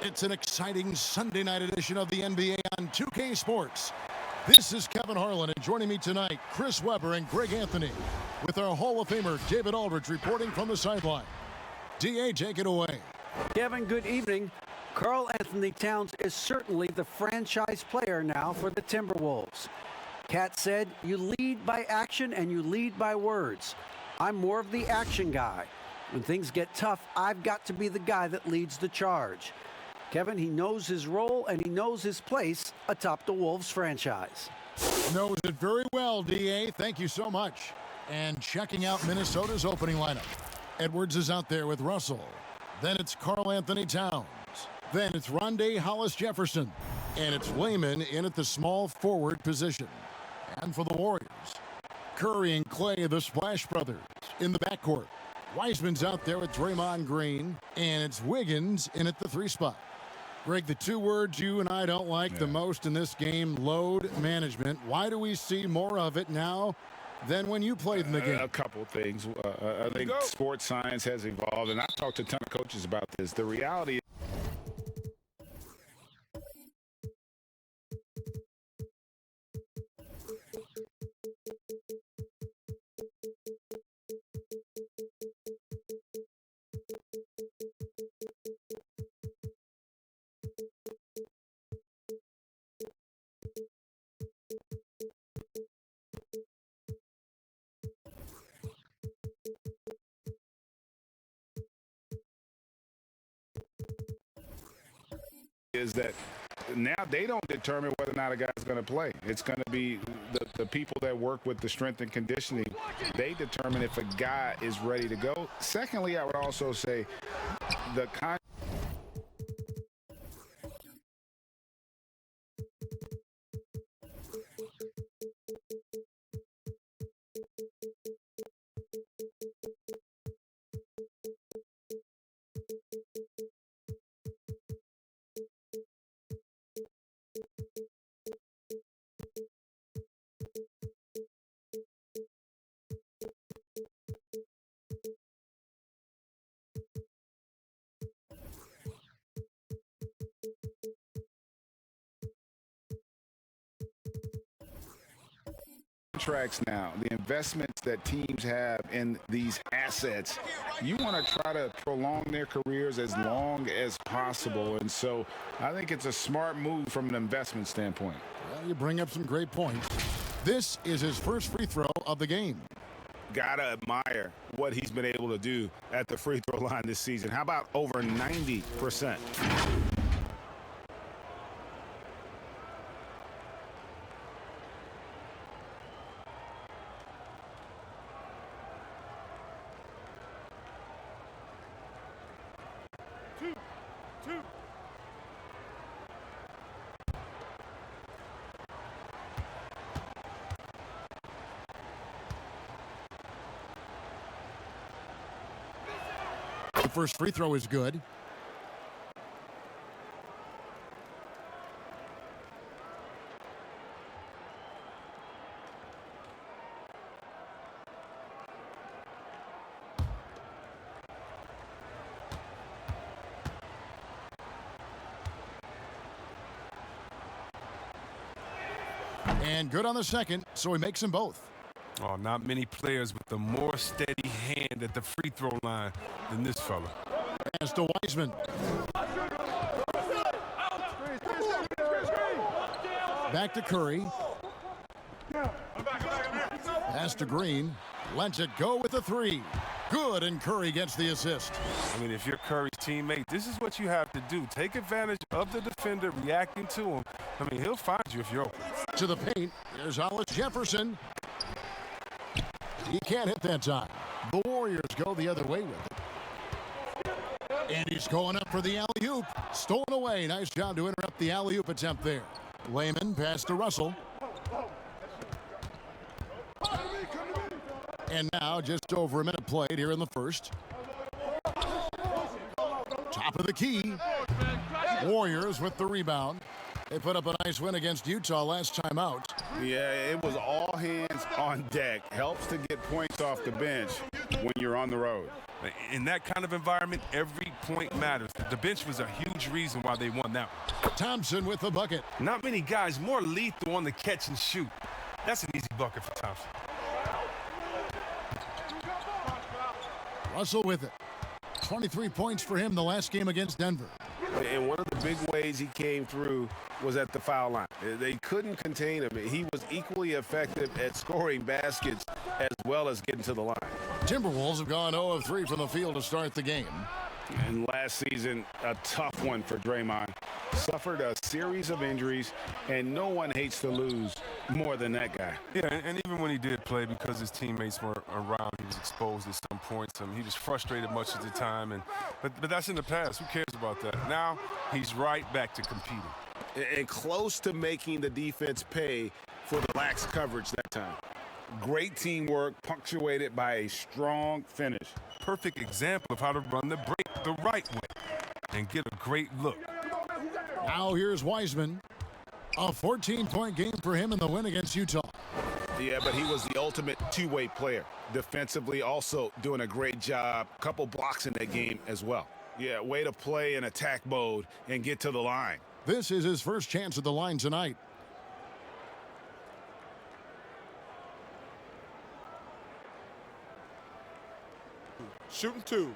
It's an exciting Sunday night edition of the NBA on 2K Sports. This is Kevin Harlan, and joining me tonight, Chris Webber and Greg Anthony, with our Hall of Famer David Aldridge reporting from the sideline. DA, take it away. Kevin, good evening. Karl Anthony Towns is certainly the franchise player now for the Timberwolves. Cat said, "You lead by action and you lead by words. I'm more of the action guy. When things get tough, I've got to be the guy that leads the charge." Kevin, he knows his role and he knows his place atop the Wolves franchise. Knows it very well, DA. Thank you so much. And checking out Minnesota's opening lineup. Edwards is out there with Russell. Then it's Karl Anthony Towns. Then it's Rondé Hollis-Jefferson. And it's Layman in at the small forward position. And for the Warriors, Curry and Clay, the Splash Brothers, in the backcourt. Wiseman's out there with Draymond Green. And it's Wiggins in at the 3 spot. Greg, the 2 words you and I don't like the most in this game, load management. Why do we see more of it now than when you played in the game? A couple of things. I think sports science has evolved, and I've talked to a ton of coaches about this. The reality is that now they don't determine whether or not a guy's going to play. It's going to be the people that work with the strength and conditioning. They determine if a guy is ready to go. Secondly, I would also say the contracts now, the investments that teams have in these assets, you want to try to prolong their careers as long as possible. And so I think it's a smart move from an investment standpoint. Well, you bring up some great points. This is his first free throw of the game. Gotta admire what he's been able to do at the free throw line this season. How about over 90%? The first free throw is good. And good on the second, so he makes them both. Oh, not many players with a more steady hand at the free throw line than this fella. Pass to Wiseman. Back to Curry. Pass to Green. Lets it go with the 3. Good, and Curry gets the assist. I mean, if you're Curry's teammate, this is what you have to do. Take advantage of the defender reacting to him. I mean, he'll find you if you're open. To the paint. Here's Hollis-Jefferson. He can't hit that time. The Warriors go the other way with it. And he's going up for the alley-oop. Stolen away. Nice job to interrupt the alley-oop attempt there. Layman pass to Russell. And now just over a minute played here in the first. Top of the key. Warriors with the rebound. They put up a nice win against Utah last time out. Yeah, it was all hands on deck. Helps to get points off the bench when you're on the road. In that kind of environment, every point matters. The bench was a huge reason why they won that one. Thompson with the bucket. Not many guys more lethal on the catch and shoot. That's an easy bucket for Thompson. Russell with it. 23 points for him the last game against Denver. And one of the big ways he came through was at the foul line. They couldn't contain him. He was equally effective at scoring baskets as well as getting to the line. Timberwolves have gone 0 of 3 from the field to start the game. And last season, a tough one for Draymond. Suffered a series of injuries, and no one hates to lose more than that guy. Yeah, and even when he did play, because his teammates were around, he was exposed at some points. He was frustrated much of the time, but that's in the past. Who cares about that? Now he's right back to competing. And close to making the defense pay for the lax coverage that time. Great teamwork, punctuated by a strong finish. Perfect example of how to run the break the right way and get a great look. Now here's Wiseman. A 14-point game for him in the win against Utah. Yeah, but he was the ultimate two-way player. Defensively, also doing a great job. Couple blocks in that game as well. Yeah, way to play in attack mode and get to the line. This is his first chance at the line tonight. Shooting two.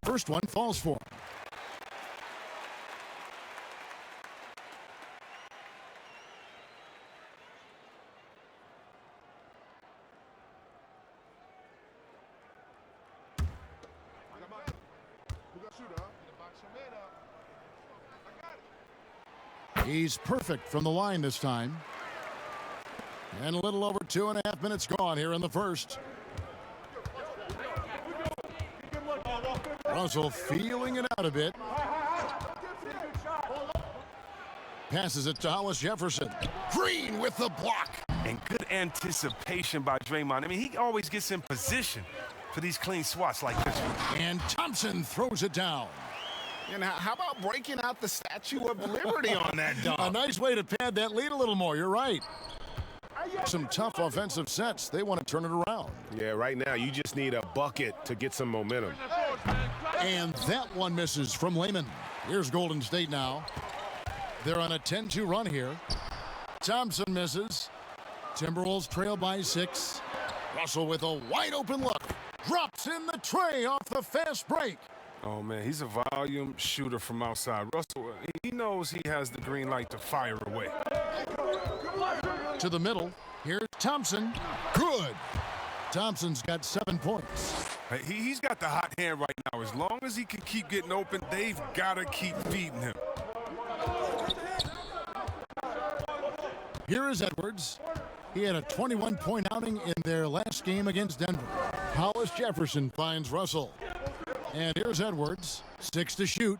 First one falls for him. He's perfect from the line this time. And a little over 2.5 minutes gone here in the first. Russell feeling it out a bit. Passes it to Hollis Jefferson. Green with the block. And good anticipation by Draymond. He always gets in position for these clean swats like this one. And Thompson throws it down. And how about breaking out the Statue of Liberty on that dunk? A nice way to pad that lead a little more. You're right. Some tough offensive sets. They want to turn it around. Yeah, right now you just need a bucket to get some momentum. And that one misses from Layman. Here's Golden State now. They're on a 10-2 run here. Thompson misses. Timberwolves trail by 6. Russell with a wide open look. Drops in the tray off the fast break. Oh, man, he's a volume shooter from outside. Russell, he knows he has the green light to fire away. To the middle. Here's Thompson. Good. Thompson's got 7 points. He's got the hot hand right now. As long as he can keep getting open, they've got to keep feeding him. Here is Edwards. He had a 21-point outing in their last game against Denver. Hollis Jefferson finds Russell. And here's Edwards. 6 to shoot.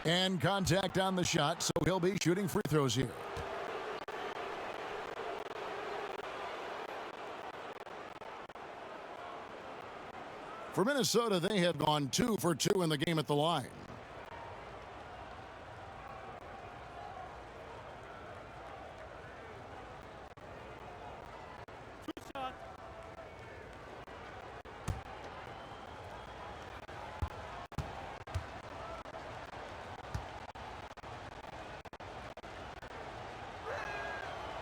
And contact on the shot, so he'll be shooting free throws here. For Minnesota, they had gone 2 for 2 in the game at the line.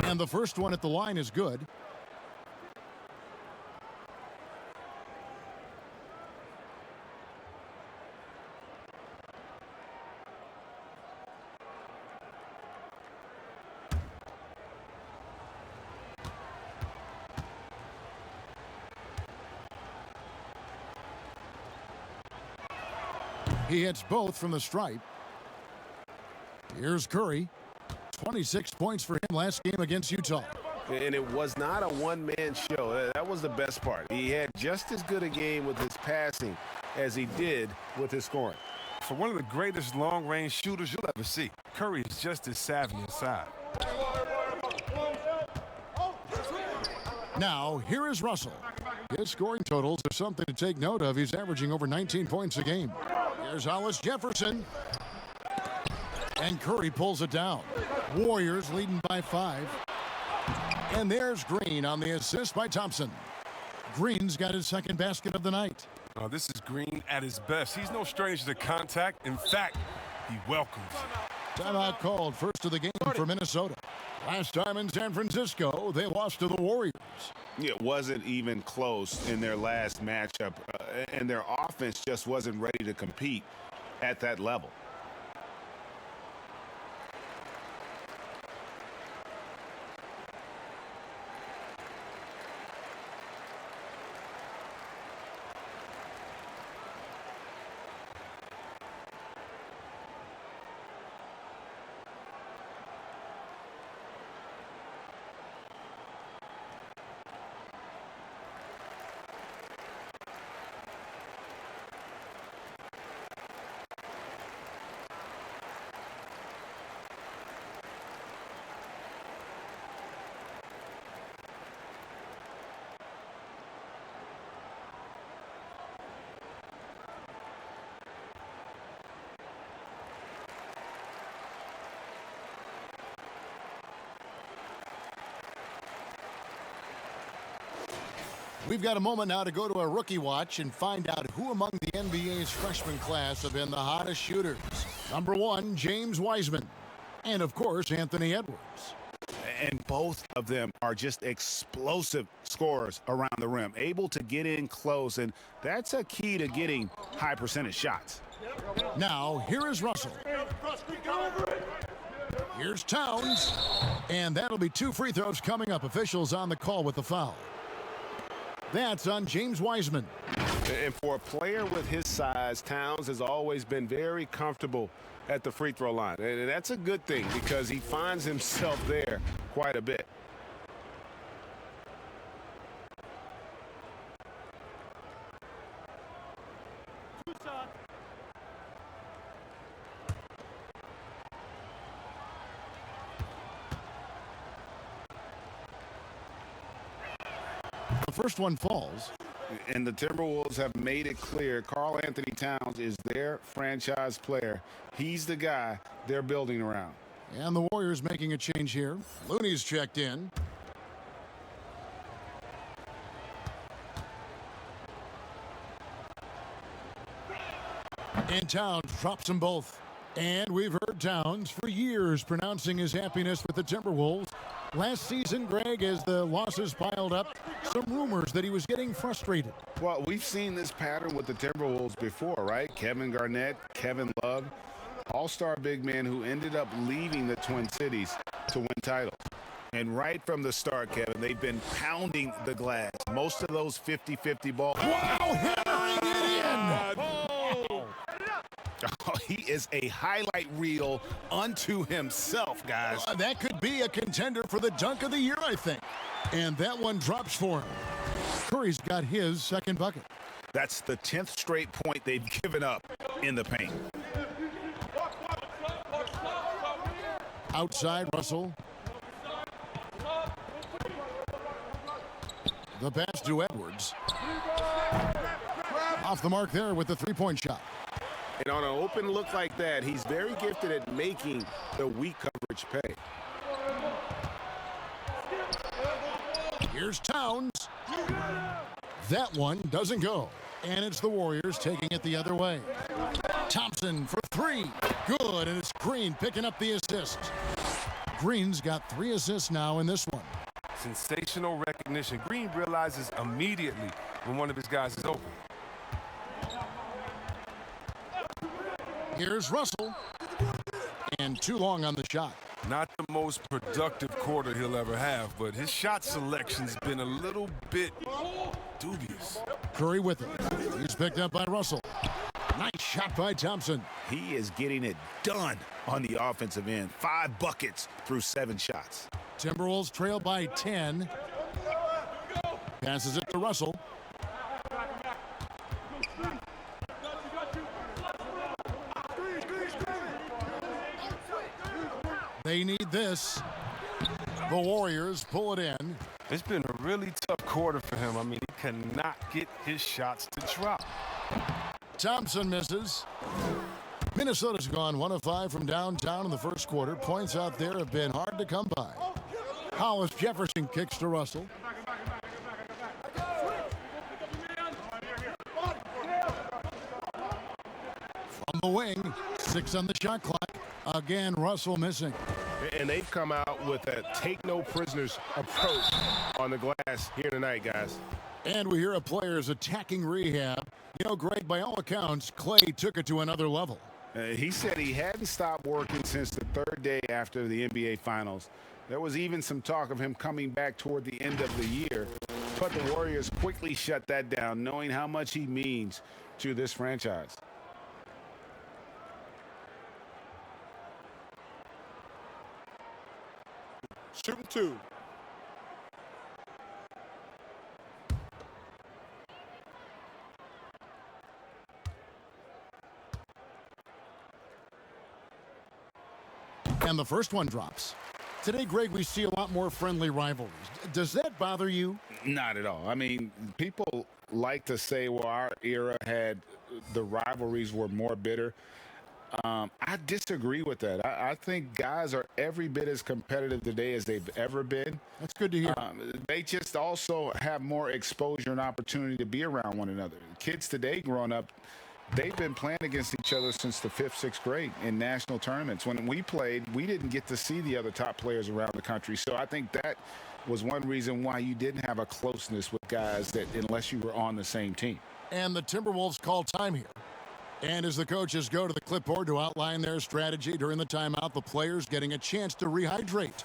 And the first one at the line is good. He hits both from the stripe. Here's Curry. 26 points for him last game against Utah. And it was not a one-man show. That was the best part. He had just as good a game with his passing as he did with his scoring. For one of the greatest long-range shooters you'll ever see, Curry is just as savvy inside. Now, here is Russell. His scoring totals are something to take note of. He's averaging over 19 points a game. Here's Hollis Jefferson. And Curry pulls it down. Warriors leading by 5. And there's Green on the assist by Thompson. Green's got his second basket of the night. Oh, this is Green at his best. He's no stranger to contact. In fact, he welcomes it. Timeout called, first of the game for Minnesota. Last time in San Francisco, they lost to the Warriors. It wasn't even close in their last matchup, and their offense just wasn't ready to compete at that level. We've got a moment now to go to a rookie watch and find out who among the NBA's freshman class have been the hottest shooters. Number 1, James Wiseman. And, of course, Anthony Edwards. And both of them are just explosive scorers around the rim, able to get in close, and that's a key to getting high percentage shots. Now, here is Russell. Here's Towns. And that'll be 2 free throws coming up. Officials on the call with the foul. That's on James Wiseman. And for a player with his size, Towns has always been very comfortable at the free throw line. And that's a good thing because he finds himself there quite a bit. The first one falls. And the Timberwolves have made it clear Karl Anthony Towns is their franchise player. He's the guy they're building around. And the Warriors making a change here. Looney's checked in. And Towns drops them both. And we've heard Towns for years pronouncing his happiness with the Timberwolves. Last season, Greg, as the losses piled up, some rumors that he was getting frustrated. Well, we've seen this pattern with the Timberwolves before, right? Kevin Garnett, Kevin Love, all-star big men who ended up leaving the Twin Cities to win titles. And right from the start, Kevin, they've been pounding the glass. Most of those 50-50 balls. Wow, hammering it in! Oh, he is a highlight reel unto himself, guys. That could be a contender for the dunk of the year, I think. And that one drops for him. Curry's got his second bucket. That's the 10th straight point they've given up in the paint. Outside, Russell. The pass to Edwards. Off the mark there with the three-point shot. And on an open look like that, he's very gifted at making the weak coverage pay. Here's Towns. That one doesn't go. And it's the Warriors taking it the other way. Thompson for 3. Good, and it's Green picking up the assist. Green's got 3 assists now in this one. Sensational recognition. Green realizes immediately when one of his guys is open. Here's Russell. And too long on the shot. Not the most productive quarter he'll ever have, but his shot selection's been a little bit dubious. Curry with it. He's picked up by Russell. Nice shot by Thompson. He is getting it done on the offensive end. 5 buckets through 7 shots. Timberwolves trail by 10. Passes it to Russell. They need this. The Warriors pull it in. It's been a really tough quarter for him. I mean, he cannot get his shots to drop. Thompson misses. Minnesota's gone 1 of 5 from downtown in the first quarter. Points out there have been hard to come by. Hollis Jefferson kicks to Russell. From the wing, 6 on the shot clock. Again, Russell missing. And they've come out with a take-no-prisoners approach on the glass here tonight, guys. And we hear of players attacking rehab. You know, Greg, by all accounts, Clay took it to another level. He said he hadn't stopped working since the 3rd day after the NBA Finals. There was even some talk of him coming back toward the end of the year, but the Warriors quickly shut that down, knowing how much he means to this franchise. Shooting 2. And the first one drops. Today, Greg, we see a lot more friendly rivalries. Does that bother you? Not at all. I mean, people like to say, well, our era had the rivalries were more bitter. I disagree with that. I think guys are every bit as competitive today as they've ever been. That's good to hear. They just also have more exposure and opportunity to be around one another. Kids today growing up, they've been playing against each other since the 5th, 6th grade in national tournaments. When we played, we didn't get to see the other top players around the country. So I think that was one reason why you didn't have a closeness with guys that unless you were on the same team. And the Timberwolves call time here. And as the coaches go to the clipboard to outline their strategy during the timeout, the players getting a chance to rehydrate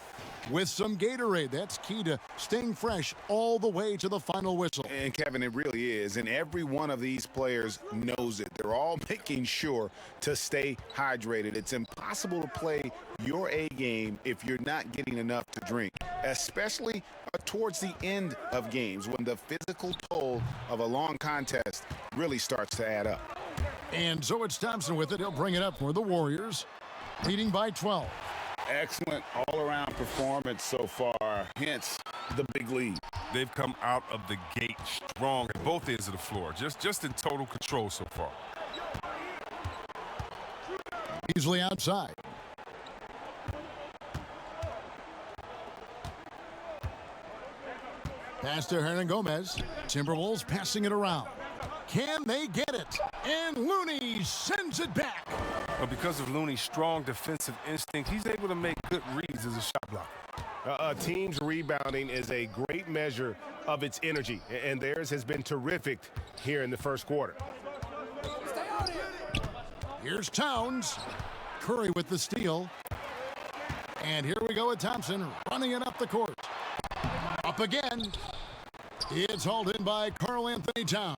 with some Gatorade. That's key to staying fresh all the way to the final whistle. And Kevin, it really is. And every one of these players knows it. They're all making sure to stay hydrated. It's impossible to play your A game if you're not getting enough to drink, especially towards the end of games when the physical toll of a long contest really starts to add up. And so it's Thompson with it. He'll bring it up for the Warriors, leading by 12. Excellent all-around performance so far, hence the big lead. They've come out of the gate strong at both ends of the floor, just in total control so far. Easily outside. Pass to Hernan Gomez. Timberwolves passing it around. Can they get it? And Looney sends it back. But because of Looney's strong defensive instinct, he's able to make good reads as a shot blocker. A team's rebounding is a great measure of its energy, and theirs has been terrific here in the first quarter. Here's Towns. Curry with the steal. And here we go with Thompson running it up the court. Up again. It's hauled in by Karl Anthony Towns.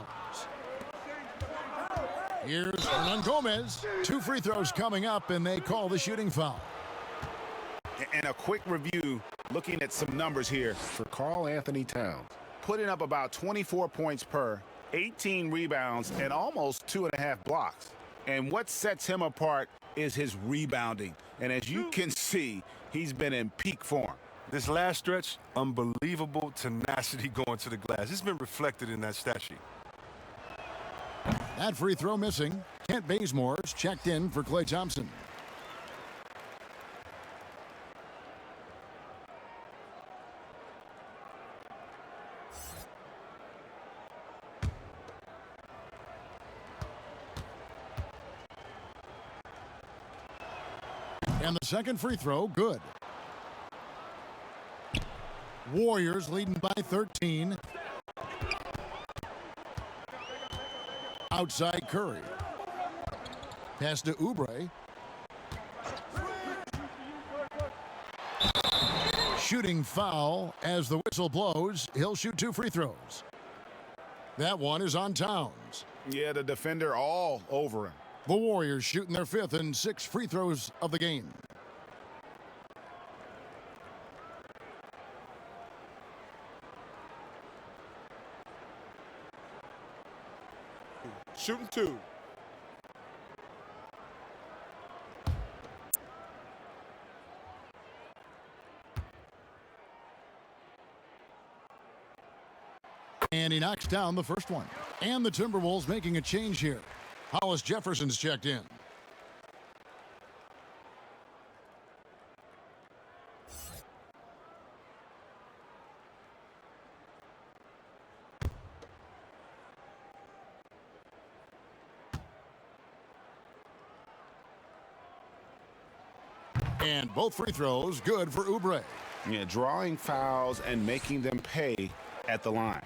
Here's Hernan Gomez. 2 free throws coming up, and they call the shooting foul. And a quick review, looking at some numbers here for Karl Anthony Towns. Putting up about 24 points per, 18 rebounds, and almost 2.5 blocks. And what sets him apart is his rebounding. And as you can see, he's been in peak form. This last stretch, unbelievable tenacity going to the glass. It's been reflected in that stat sheet. That free throw missing. Kent Bazemore's checked in for Klay Thompson. And the second free throw, good. Warriors leading by 13. Outside Curry. Pass to Oubre. Shooting foul as the whistle blows. He'll shoot 2 free throws. That one is on Towns. Yeah, the defender all over him. The Warriors shooting their 5th and 6th free throws of the game. Shooting 2. And he knocks down the first one. And the Timberwolves making a change here. Hollis Jefferson's checked in. And both free throws good for Oubre. Yeah, drawing fouls and making them pay at the line.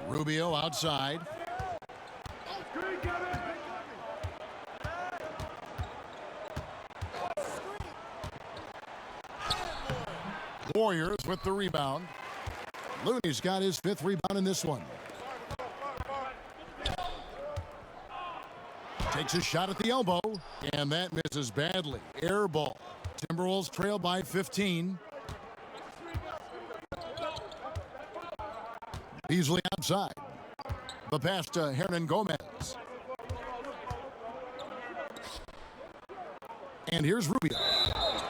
Rubio outside. Warriors with the rebound. Looney's got his 5th rebound in this one. Takes a shot at the elbow, and that misses badly. Air ball. Timberwolves trail by 15. Beasley outside. The pass to Hernan Gomez. And here's Rubio.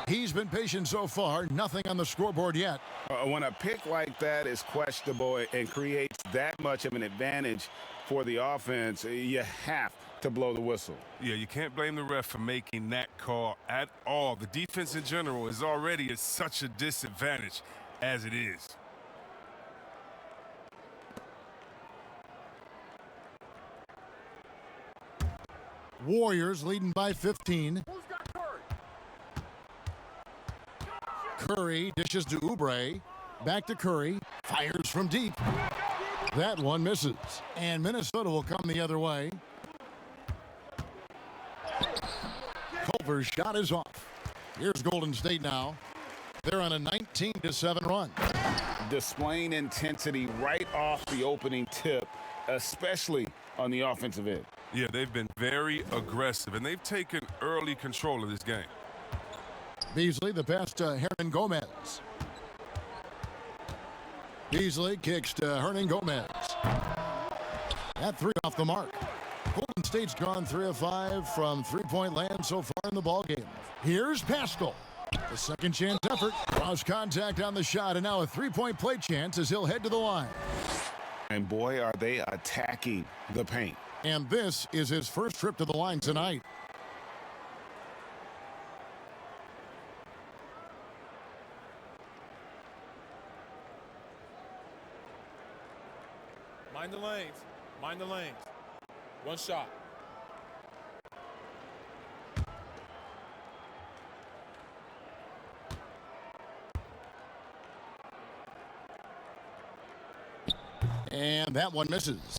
He's been patient so far. Nothing on the scoreboard yet. When a pick like that is questionable and creates that much of an advantage for the offense, you have to blow the whistle. Yeah, you can't blame the ref for making that call at all. The defense in general is already at such a disadvantage as it is. Warriors leading by 15. Curry dishes to Oubre. Back to Curry. Fires from deep. That one misses. And Minnesota will come the other way. Culver's shot is off. Here's Golden State now. They're on a 19-7 run. Displaying intensity right off the opening tip, especially on the offensive end. Yeah, they've been very aggressive, and they've taken early control of this game. Beasley, the pass to Hernan Gomez. Beasley kicks to Hernan Gomez. That 3 off the mark. Golden State's gone 3 of 5 from three-point land so far in the ballgame. Here's Pascal. The second chance effort. Draws contact on the shot, and now a three-point play chance as he'll head to the line. And boy, are they attacking the paint. And this is his first trip to the line tonight. Mind the lanes. Mind the lanes. One shot. And that one misses.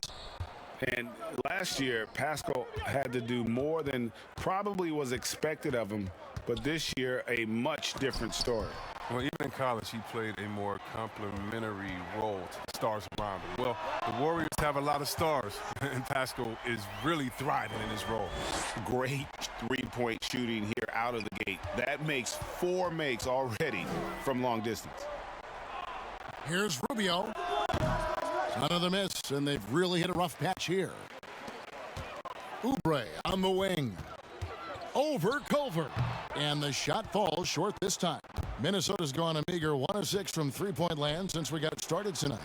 And last year, Pascal had to do more than probably was expected of him. But this year, a much different story. Well, even in college, he played a more complementary role to the stars around him. Well, the Warriors have a lot of stars, and Pascal is really thriving in his role. Great three-point shooting here out of the gate. That makes 4 makes already from long distance. Here's Rubio. Another miss, and they've really hit a rough patch here. Oubre on the wing. Over Culver. And the shot falls short this time. Minnesota's gone a meager 1 of 6 from three-point land since we got started tonight.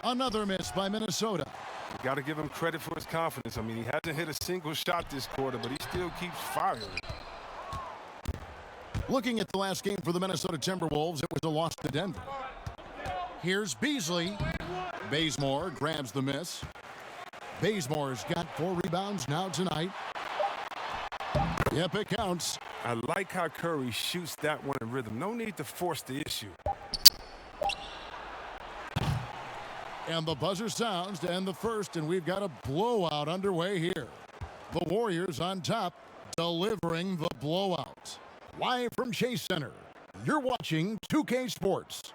Another miss by Minnesota. You got to give him credit for his confidence. I mean, he hasn't hit a single shot this quarter, but he still keeps firing. Looking at the last game for the Minnesota Timberwolves, it was a loss to Denver. Here's Beasley. Bazemore grabs the miss. Bazemore's got 4 rebounds now tonight. Yep, it counts. I like how Curry shoots that one in rhythm. No need to force the issue. And the buzzer sounds to end the first, and we've got a blowout underway here. The Warriors on top, delivering the blowout. Live from Chase Center, you're watching 2K Sports.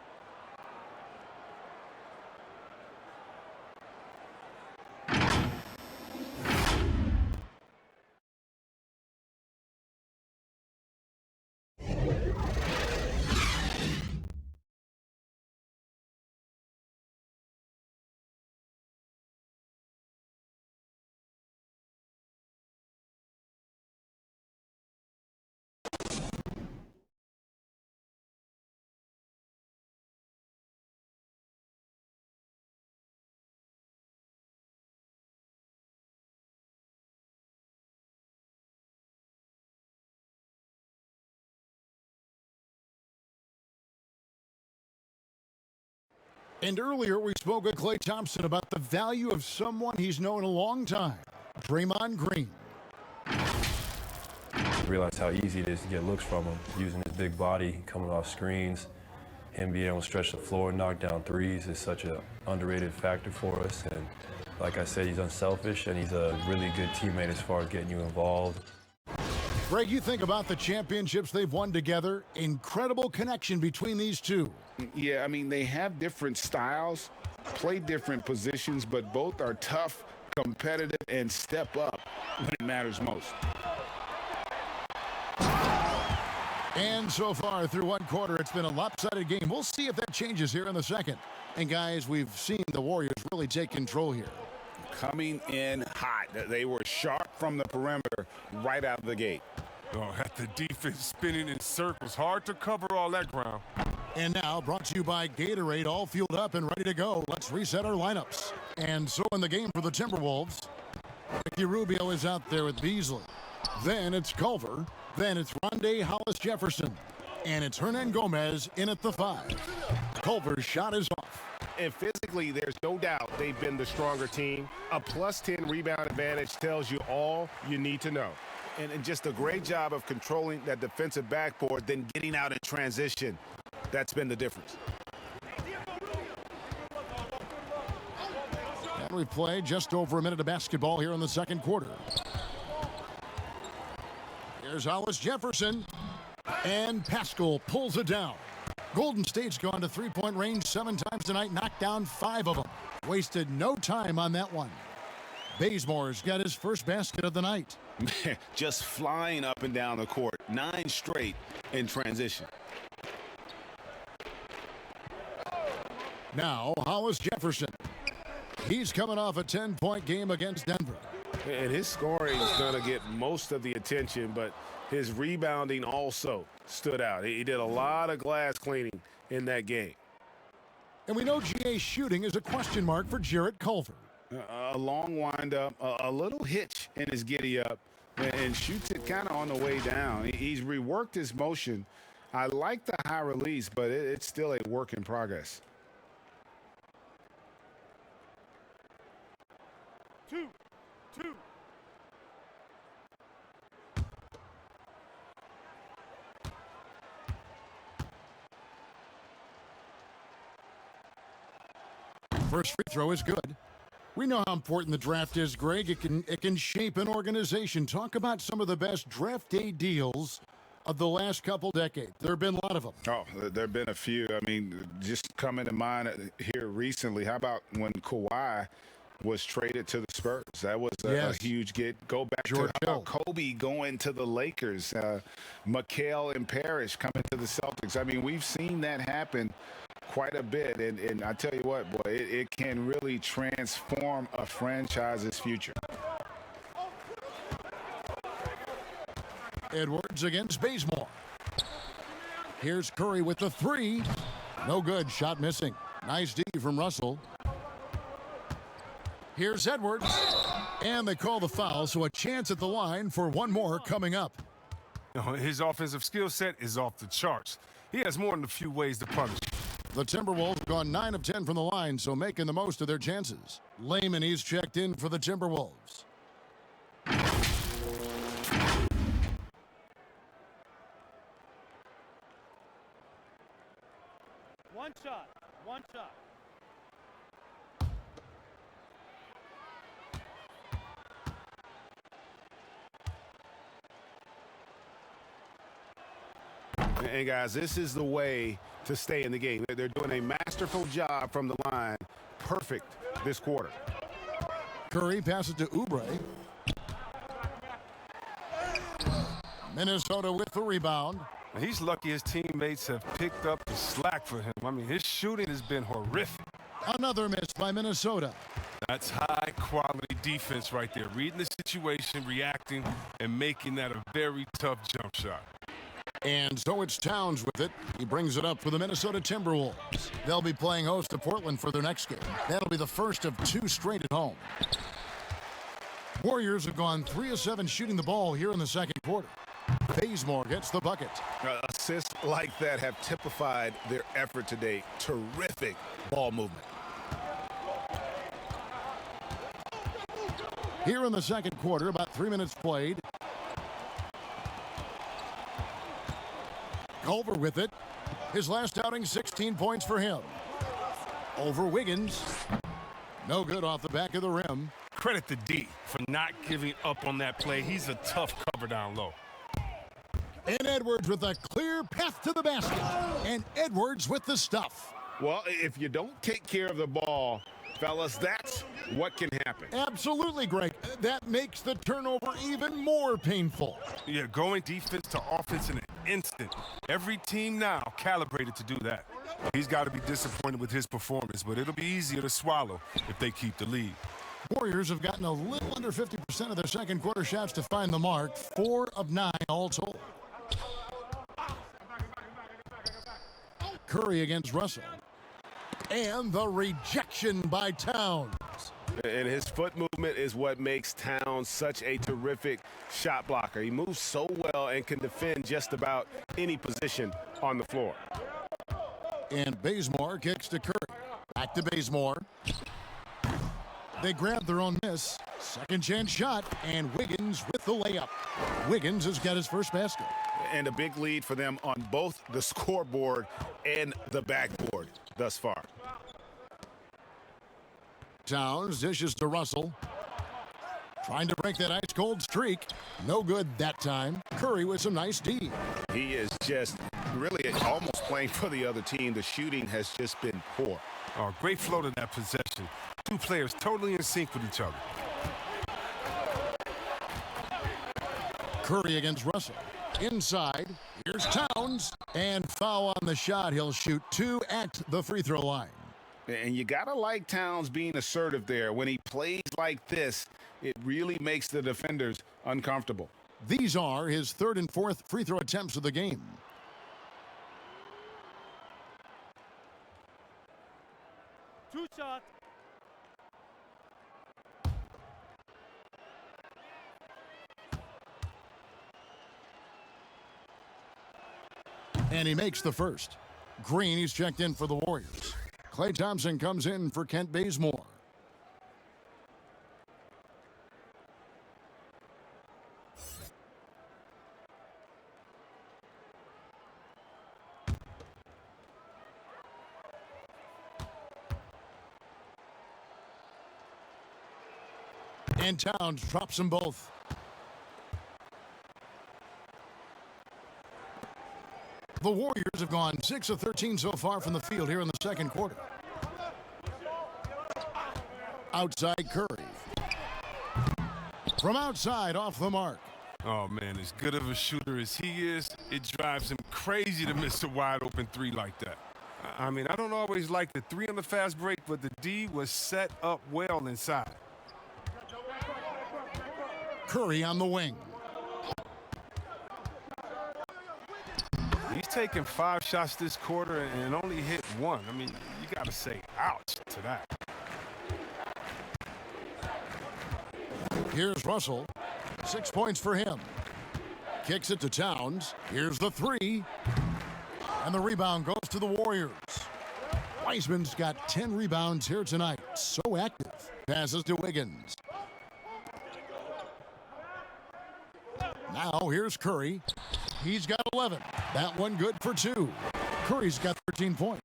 And earlier we spoke with Klay Thompson about the value of someone he's known a long time, Draymond Green. Realize how easy it is to get looks from him, using his big body, coming off screens. Him being able to stretch the floor, knock down threes is such an underrated factor for us. And like I said, he's unselfish and he's a really good teammate as far as getting you involved. Greg, you think about the championships they've won together. Incredible connection between these two. Yeah, I mean, they have different styles, play different positions, but both are tough, competitive, and step up when it matters most. And so far through one quarter, it's been a lopsided game. We'll see if that changes here in the second. And guys, we've seen the Warriors really take control here. Coming in hot. They were sharp from the perimeter right out of the gate. Oh, at the defense spinning in circles. Hard to cover all that ground. And now, brought to you by Gatorade, all fueled up and ready to go. Let's reset our lineups. And so in the game for the Timberwolves, Ricky Rubio is out there with Beasley. Then it's Culver. Then it's Rondé Hollis-Jefferson. And it's Hernan Gomez in at the 5. Culver's shot is off. And physically, there's no doubt they've been the stronger team. A +10 rebound advantage tells you all you need to know. And just a great job of controlling that defensive backboard, then getting out in transition. That's been the difference. And we play just over a minute of basketball here in the second quarter. Here's Hollis-Jefferson. And Pascal pulls it down. Golden State's gone to three-point range 7 times tonight, knocked down 5 of them. Wasted no time on that one. Bazemore's got his first basket of the night. Just flying up and down the court. 9 straight in transition. Now, Hollis-Jefferson. He's coming off a 10-point game against Denver. And his scoring is going to get most of the attention, but his rebounding also stood out. He did a lot of glass cleaning in that game. And we know GA's shooting is a question mark for Jarrett Culver. A long windup, a little hitch in his giddy-up, and shoots it kind of on the way down. He's reworked his motion. I like the high release, but it's still a work in progress. 2. First free throw is good. We know how important the draft is, Greg. It can shape an organization. Talk about some of the best draft day deals of the last couple decades. There have been a lot of them. Oh, there have been a few. I mean, just coming to mind here recently, how about when Kawhi was traded to the Spurs? That was a huge get. Go back George to how about Kobe going to the Lakers, McHale and Parrish coming to the Celtics. I mean, we've seen that happen quite a bit, and I tell you what, boy, it can really transform a franchise's future. Edwards against Bazemore. Here's Curry with the 3. No good. Shot missing. Nice D from Russell. Here's Edwards. And they call the foul, so a chance at the line for one more coming up. His offensive skill set is off the charts. He has more than a few ways to punish. The Timberwolves have gone 9 of 10 from the line, so making the most of their chances. Layman, he's checked in for the Timberwolves. One shot. And guys, this is the way to stay in the game. They're doing a masterful job from the line. Perfect this quarter. Curry passes to Oubre. Minnesota with the rebound. He's lucky his teammates have picked up the slack for him. I mean, his shooting has been horrific. Another miss by Minnesota. That's high-quality defense right there. Reading the situation, reacting, and making that a very tough jump shot. And so it's Towns with it. He brings it up for the Minnesota Timberwolves. They'll be playing host to Portland for their next game. That'll be the first of 2 straight at home. Warriors have gone 3 of 7 shooting the ball here in the second quarter. Bazemore gets the bucket. A Assists like that have typified their effort today. Terrific ball movement. Here in the second quarter, about 3 minutes played. Culver with it. His last outing, 16 points for him. Over Wiggins. No good off the back of the rim. Credit to D for not giving up on that play. He's a tough cover down low. And Edwards with a clear path to the basket. And Edwards with the stuff. Well, if you don't take care of the ball, fellas, that's what can happen. Absolutely, Greg. That makes the turnover even more painful. Yeah, going defense to offense in an instant. Every team now calibrated to do that. He's got to be disappointed with his performance, but it'll be easier to swallow if they keep the lead. Warriors have gotten a little under 50% of their second quarter shots to find the mark. 4 of 9 all told. Curry against Russell. And the rejection by Towns. And his foot movement is what makes Towns such a terrific shot blocker. He moves so well and can defend just about any position on the floor. And Bazemore kicks to Curry. Back to Bazemore. They grab their own miss. Second chance shot, and Wiggins with the layup. Wiggins has got his first basket. And a big lead for them on both the scoreboard and the backboard thus far. Towns dishes to Russell. Trying to break that ice-cold streak. No good that time. Curry with some nice D. He is just really almost playing for the other team. The shooting has just been poor. Oh, great flow to that possession. Two players totally in sync with each other. Curry against Russell. Inside, here's Towns. And foul on the shot. He'll shoot 2 at the free throw line. And you got to like Towns being assertive there. When he plays like this, it really makes the defenders uncomfortable. These are his 3rd and 4th free throw attempts of the game. Two shots. And he makes the first. Green, he's checked in for the Warriors. Klay Thompson comes in for Kent Bazemore. And Towns drops them both. The Warriors have gone 6 of 13 so far from the field here in the second quarter. Outside Curry. From outside, off the mark. Oh, man, as good of a shooter as he is, it drives him crazy to miss a wide-open 3 like that. I mean, I don't always like the 3 on the fast break, but the D was set up well inside. Curry on the wing. He's taken 5 shots this quarter and only hit 1. I mean, you got to say ouch to that. Here's Russell. 6 points for him. Kicks it to Towns. Here's the 3. And the rebound goes to the Warriors. Wiseman's got 10 rebounds here tonight. So active. Passes to Wiggins. Now here's Curry. He's got 11. That one good for 2. Curry's got 13 points.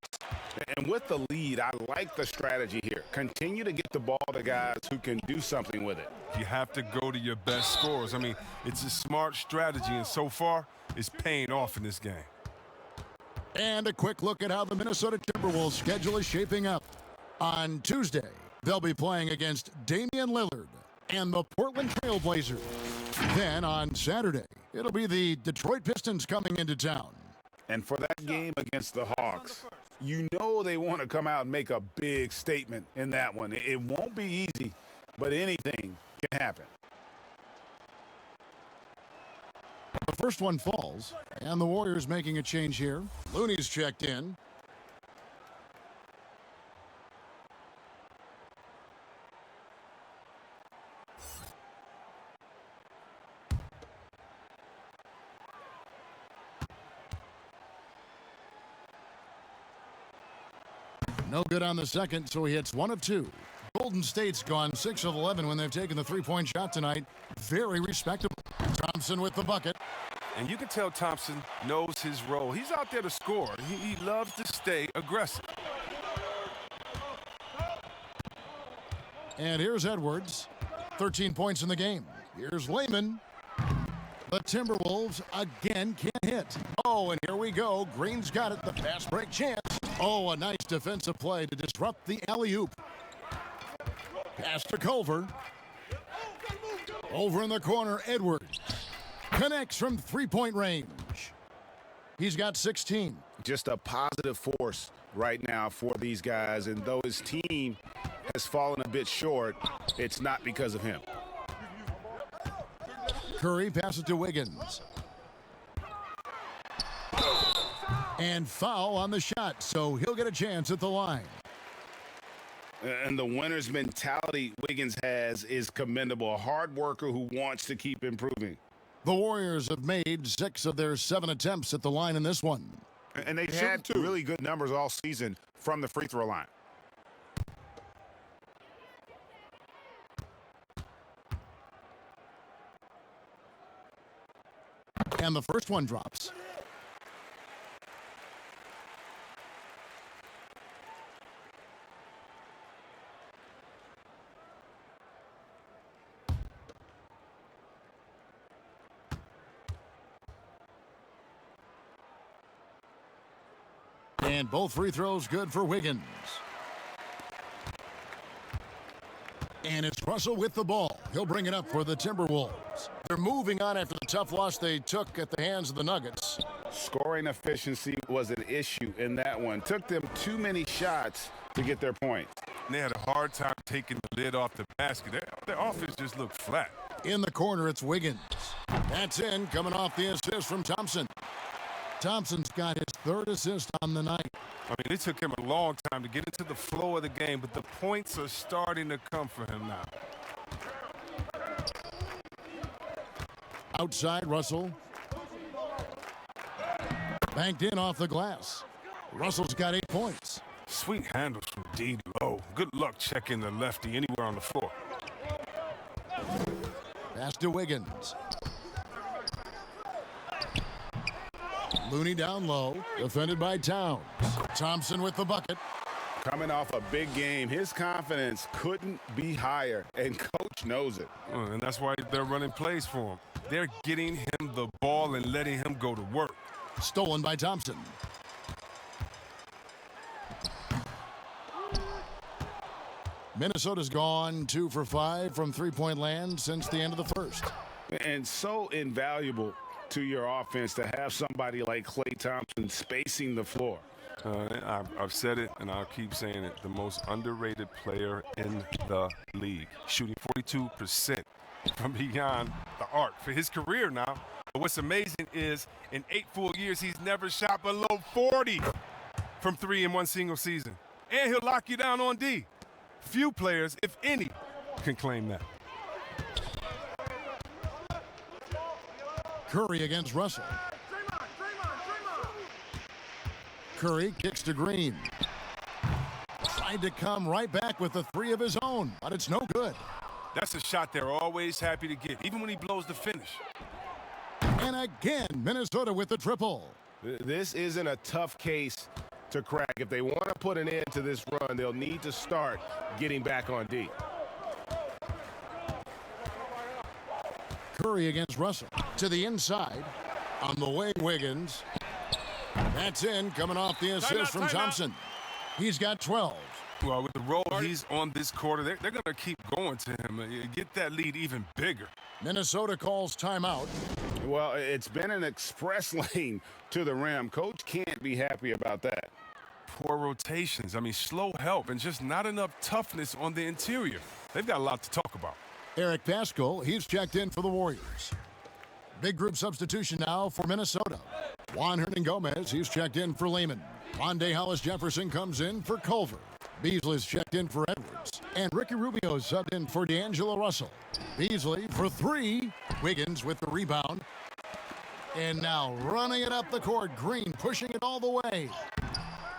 And with the lead, I like the strategy here. Continue to get the ball to guys who can do something with it. You have to go to your best scorers. I mean, it's a smart strategy, and so far, it's paying off in this game. And a quick look at how the Minnesota Timberwolves schedule is shaping up. On Tuesday, they'll be playing against Damian Lillard and the Portland Trail Blazers. Then on Saturday, it'll be the Detroit Pistons coming into town. And for that game against the Hawks, you know they want to come out and make a big statement in that one. It won't be easy, but anything can happen. The first one falls, and the Warriors making a change here. Looney's checked in. No good on the second, so he hits 1 of 2. Golden State's gone 6 of 11 when they've taken the three-point shot tonight. Very respectable. Thompson with the bucket. And you can tell Thompson knows his role. He's out there to score. He loves to stay aggressive. And here's Edwards. 13 points in the game. Here's Lehman. The Timberwolves again can't hit. Oh, and here we go. Green's got it. The fast break chance. Oh, a nice defensive play to disrupt the alley-oop. Pass to Culver. Over in the corner, Edwards. Connects from three-point range. He's got 16. Just a positive force right now for these guys. And though his team has fallen a bit short, it's not because of him. Curry passes to Wiggins. And foul on the shot, so he'll get a chance at the line. And the winner's mentality Wiggins has is commendable. A hard worker who wants to keep improving. The Warriors have made 6 of their 7 attempts at the line in this one. And they've had really good numbers all season from the free throw line. And the first one drops. And both free throws good for Wiggins. And it's Russell with the ball. He'll bring it up for the Timberwolves. They're moving on after the tough loss they took at the hands of the Nuggets. Scoring efficiency was an issue in that one. Took them too many shots to get their points. And they had a hard time taking the lid off the basket. Their offense just looked flat. In the corner, it's Wiggins. That's in, coming off the assist from Thompson. Thompson's got his 3rd assist on the night. I mean, it took him a long time to get into the flow of the game, but the points are starting to come for him now. Outside, Russell. Banked in off the glass. Russell's got 8 points. Sweet handles from D low. Good luck checking the lefty anywhere on the floor. Pass to Wiggins. Looney down low, defended by Towns. Thompson with the bucket. Coming off a big game, his confidence couldn't be higher, and coach knows it. And that's why they're running plays for him. They're getting him the ball and letting him go to work. Stolen by Thompson. Minnesota's gone 2 for 5 from three-point land since the end of the first. And so invaluable to your offense to have somebody like Klay Thompson spacing the floor. I've said it, and I'll keep saying it. The most underrated player in the league. Shooting 42% from beyond the arc for his career now. But what's amazing is in 8 full years, he's never shot below 40 from 3 in one single season. And he'll lock you down on D. Few players, if any, can claim that. Curry against Russell. Curry kicks to Green. Tried to come right back with a 3 of his own, but it's no good. That's a shot they're always happy to get, even when he blows the finish. And again, Minnesota with the triple. This isn't a tough case to crack. If they want to put an end to this run, they'll need to start getting back on D. Curry against Russell. To the inside. On the way, Wiggins. That's in, coming off the assist from Thompson. He's got 12. Well, with the role he's on this quarter, they're going to keep going to him. Get that lead even bigger. Minnesota calls timeout. Well, it's been an express lane to the rim. Coach can't be happy about that. Poor rotations. I mean, slow help and just not enough toughness on the interior. They've got a lot to talk about. Eric Paschal, he's checked in for the Warriors. Big group substitution now for Minnesota. Juan Hernan-Gomez, he's checked in for Lehman. Rondé Hollis-Jefferson comes in for Culver. Beasley's checked in for Edwards. And Ricky Rubio subbed in for D'Angelo Russell. Beasley for 3. Wiggins with the rebound. And now running it up the court. Green pushing it all the way.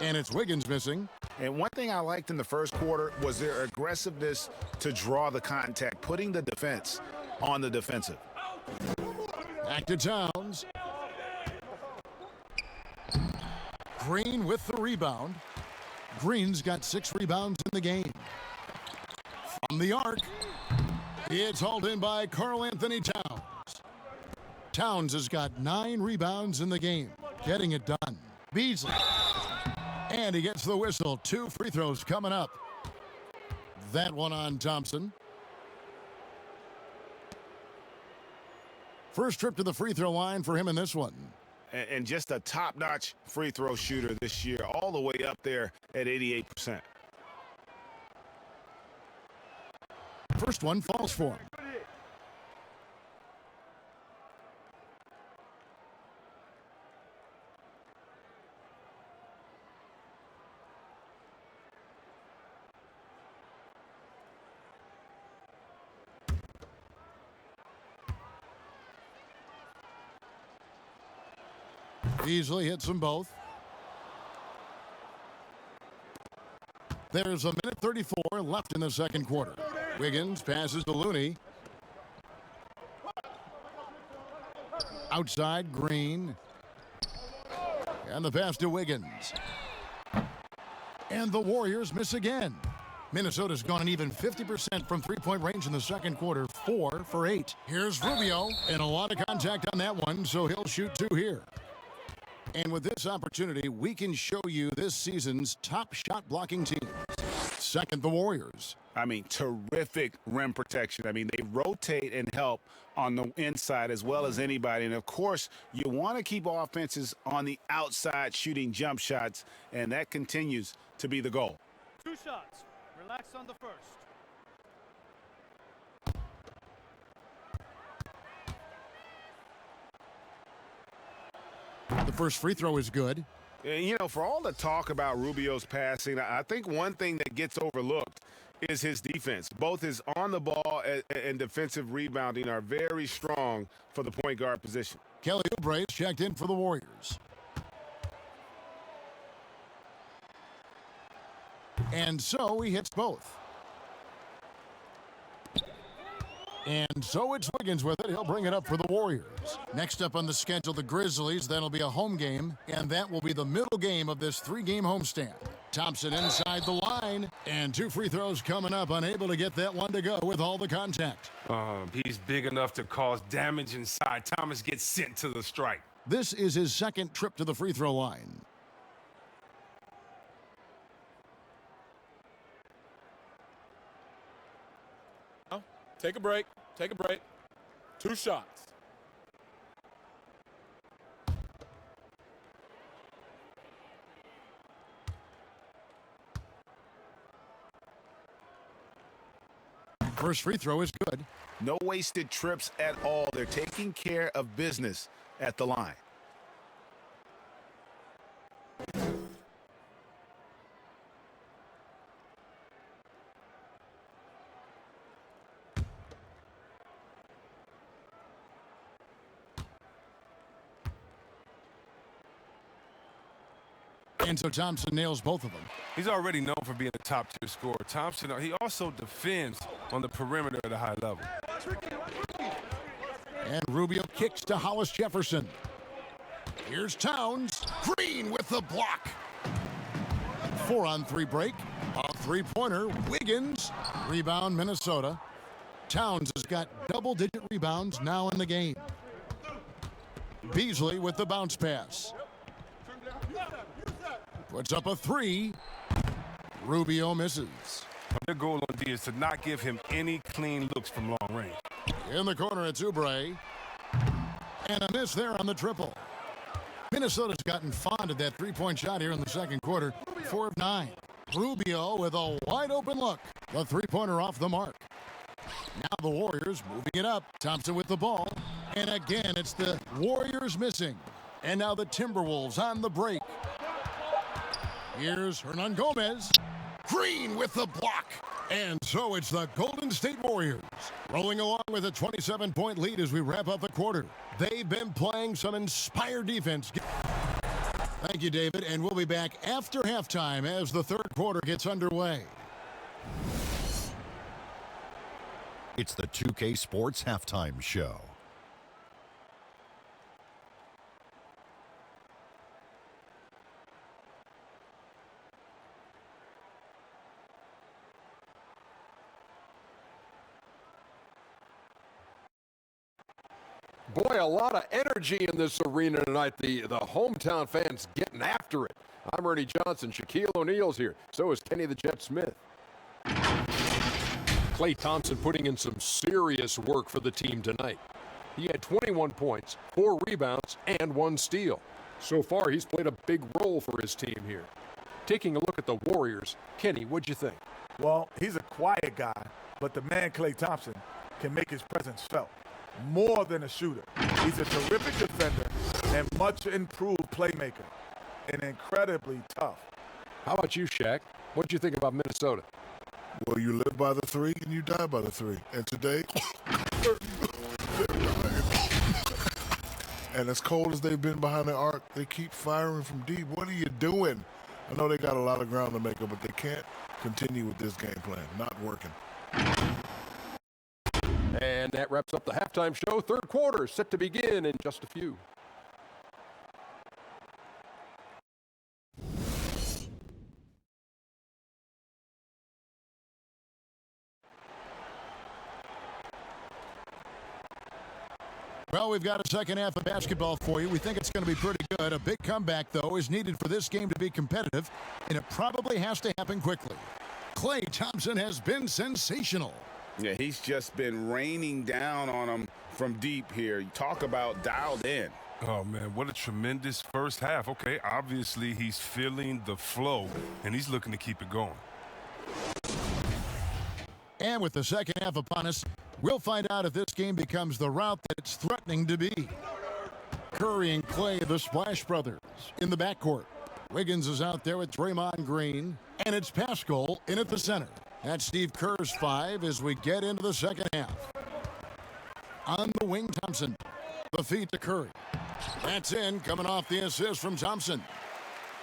And it's Wiggins missing. And one thing I liked in the first quarter was their aggressiveness to draw the contact, putting the defense on the defensive. Back to Towns. Green with the rebound. Green's got 6 rebounds in the game. From the arc, it's hauled in by Karl-Anthony Towns. Towns has got 9 rebounds in the game, getting it done. Beasley. And he gets the whistle. 2 free throws coming up. That one on Thompson. First trip to the free throw line for him in this one. And just a top-notch free throw shooter this year, all the way up there at 88%. First one falls for him. Easily hits them both. There's a minute 34 left in the second quarter. Wiggins passes to Looney. Outside, Green. And the pass to Wiggins. And the Warriors miss again. Minnesota's gone an even 50% from three-point range in the second quarter, 4 for 8. Here's Rubio, and a lot of contact on that one, so he'll shoot 2 here. And with this opportunity, we can show you this season's top shot blocking teams. Second, the Warriors. I mean, terrific rim protection. I mean, they rotate and help on the inside as well as anybody. And, of course, you want to keep offenses on the outside shooting jump shots, and that continues to be the goal. 2 shots. Relax on the first. The first free throw is good. And, you know, for all the talk about Rubio's passing, I think one thing that gets overlooked is his defense. Both his on the ball and defensive rebounding are very strong for the point guard position. Kelly Oubre's checked in for the Warriors. And so he hits both. And so it's Wiggins with it. He'll bring it up for the Warriors. Next up on the schedule, the Grizzlies. That'll be a home game, and that will be the middle game of this 3-game homestand. Thompson inside the line, and 2 free throws coming up. Unable to get that one to go with all the contact. He's big enough to cause damage inside. Thomas gets sent to the strike. This is his second trip to the free throw line. Take a break. Take a break. 2 shots. First free throw is good. No wasted trips at all. They're taking care of business at the line. And so Thompson nails both of them. He's already known for being a top-tier scorer. Thompson, he also defends on the perimeter at a high level. And Rubio kicks to Hollis Jefferson. Here's Towns. Green with the block. 4-on-3 break. A 3-pointer. Wiggins. Rebound, Minnesota. Towns has got double-digit rebounds now in the game. Beasley with the bounce pass. Puts up a 3. Rubio misses. Their goal on D is to not give him any clean looks from long range. In the corner, it's Oubre. And a miss there on the triple. Minnesota's gotten fond of that 3-point shot here in the second quarter. 4 of 9. Rubio with a wide-open look. The 3-pointer off the mark. Now the Warriors moving it up. Thompson with the ball. And again, it's the Warriors missing. And now the Timberwolves on the break. Here's Hernan Gomez. Green with the block. And so it's the Golden State Warriors rolling along with a 27-point lead as we wrap up the quarter. They've been playing some inspired defense. Thank you, David, and we'll be back after halftime as the third quarter gets underway. It's the 2K Sports Halftime Show. Boy, a lot of energy in this arena tonight. The hometown fans getting after it. I'm Ernie Johnson. Shaquille O'Neal's here. So is Kenny the Jet Smith. Klay Thompson putting in some serious work for the team tonight. He had 21 points, 4 rebounds, and 1 steal. So far, he's played a big role for his team here. Taking a look at the Warriors, Kenny, what'd you think? Well, he's a quiet guy, but the man Klay Thompson can make his presence felt. More than a shooter. He's a terrific defender and much improved playmaker. And incredibly tough. How about you, Shaq? What'd you think about Minnesota? Well, you live by the 3 and you die by the 3. And today, and as cold as they've been behind the arc, they keep firing from deep. What are you doing? I know they got a lot of ground to make up, but they can't continue with this game plan. Not working. And that wraps up the halftime show. Third quarter set to begin in just a few. Well, we've got a second half of basketball for you. We think it's going to be pretty good. A big comeback, though, is needed for this game to be competitive, and it probably has to happen quickly. Klay Thompson has been sensational. Yeah, he's just been raining down on them from deep here. You talk about dialed in. Oh, man, what a tremendous first half. Okay, obviously he's feeling the flow, and he's looking to keep it going. And with the second half upon us, we'll find out if this game becomes the route that it's threatening to be. Curry and Klay, the Splash Brothers, in the backcourt. Wiggins is out there with Draymond Green, and it's Pascal in at the center. That's Steve Kerr's 5 as we get into the second half. On the wing, Thompson. The feed to Curry. That's in, coming off the assist from Thompson.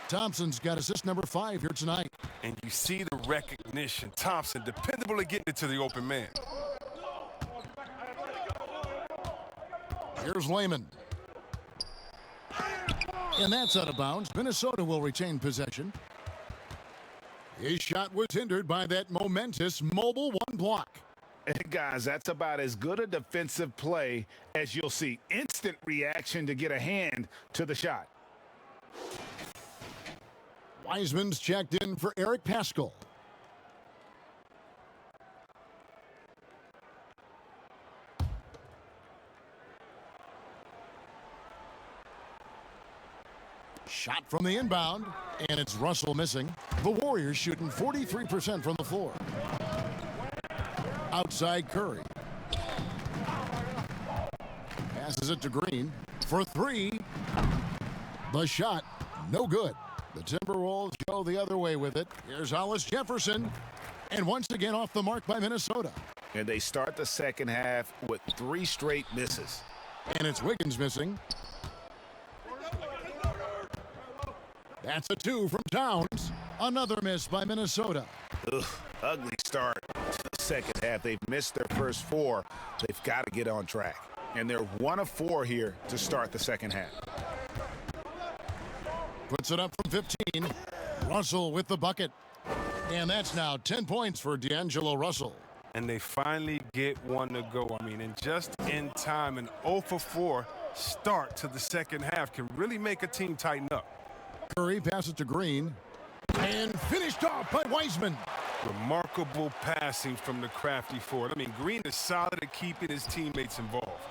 Thompson's got assist number 5 here tonight. And you see the recognition. Thompson, dependable at getting it to the open man. Here's Layman. And that's out of bounds. Minnesota will retain possession. His shot was hindered by that momentous mobile 1 block. And guys, that's about as good a defensive play as you'll see. Instant reaction to get a hand to the shot. Wiseman's checked in for Eric Pascal. Shot from the inbound, and it's Russell missing. The Warriors shooting 43% from the floor. Outside Curry. Passes it to Green for 3. The shot, no good. The Timberwolves go the other way with it. Here's Hollis Jefferson. And once again off the mark by Minnesota. And they start the second half with 3 straight misses. And it's Wiggins missing. That's a 2 from Towns. Another miss by Minnesota. Ugh, ugly start to the second half. They've missed their first 4. They've got to get on track. And they're 1 of 4 here to start the second half. Puts it up from 15. Russell with the bucket. And that's now 10 points for D'Angelo Russell. And they finally get one to go. I mean, and just in time, an 0 for 4 start to the second half can really make a team tighten up. Curry passes to Green. And finished off by Wiseman. Remarkable passing from the crafty forward. I mean, Green is solid at keeping his teammates involved.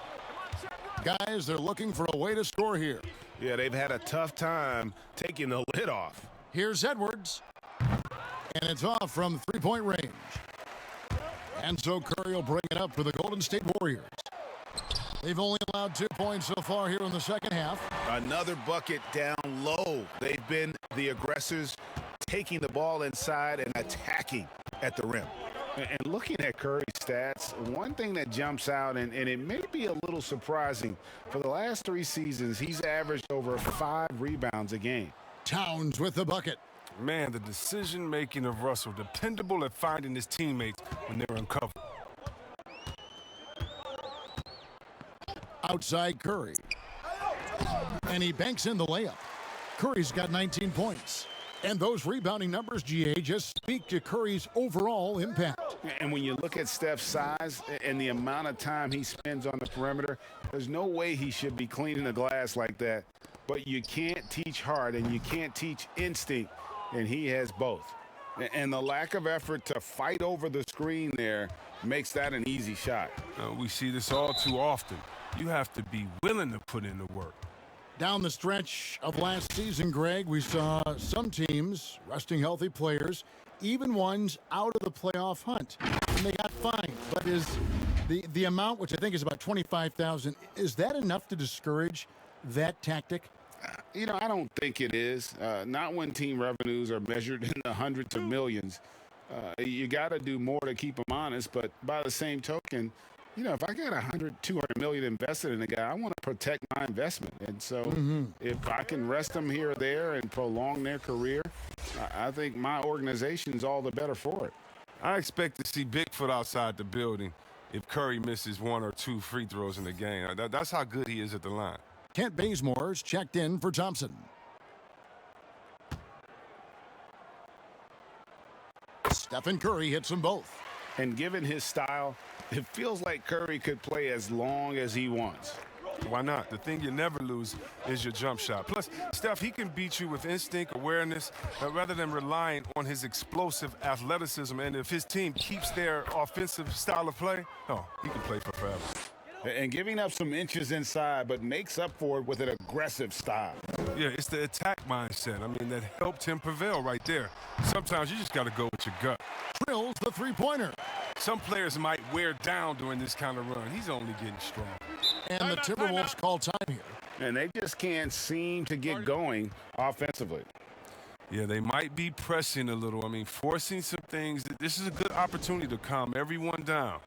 Guys, they're looking for a way to score here. Yeah, they've had a tough time taking the lid off. Here's Edwards. And it's off from 3-point range. And so Curry will bring it up for the Golden State Warriors. They've only allowed 2 points so far here in the second half. Another bucket down low. They've been the aggressors, taking the ball inside and attacking at the rim. And looking at Curry's stats, one thing that jumps out, and it may be a little surprising, for the last 3 seasons, he's averaged over 5 rebounds a game. Towns with the bucket. Man, the decision-making of Russell, dependable at finding his teammates when they're uncovered. Outside Curry. And he banks in the layup. Curry's got 19 points. And those rebounding numbers, GA, just speak to Curry's overall impact. And when you look at Steph's size and the amount of time he spends on the perimeter, there's no way he should be cleaning the glass like that. But you can't teach heart and you can't teach instinct, and he has both. And the lack of effort to fight over the screen there makes that an easy shot. We see this all too often. You have to be willing to put in the work. Down the stretch of last season, Greg, we saw some teams resting healthy players, even ones out of the playoff hunt, and they got fined. But is the amount, which I think is about $25,000, is that enough to discourage that tactic? You know, I don't think it is. Not when team revenues are measured in the hundreds of millions. You got to do more to keep them honest. But by the same token, you know, if I got 100, 200 million invested in a guy, I want to protect my investment. And so if I can rest them here or there and prolong their career, I think my organization's all the better for it. I expect to see Bigfoot outside the building if Curry misses 1 or 2 free throws in the game. That's how good he is at the line. Kent Bazemore's checked in for Thompson. Stephen Curry hits them both. And given his style, it feels like Curry could play as long as he wants. Why not? The thing you never lose is your jump shot. Plus, Steph, he can beat you with instinct, awareness, rather than relying on his explosive athleticism. And if his team keeps their offensive style of play, oh, he can play for forever. And giving up some inches inside, but makes up for it with an aggressive style. Yeah, it's the attack mindset. I mean, that helped him prevail right there. Sometimes you just got to go with your gut. Drills the three-pointer. Some players might wear down during this kind of run. He's only getting strong. And the Timberwolves call time here. And they just can't seem to get going offensively. Yeah, they might be pressing a little. I mean, forcing some things. This is a good opportunity to calm everyone down.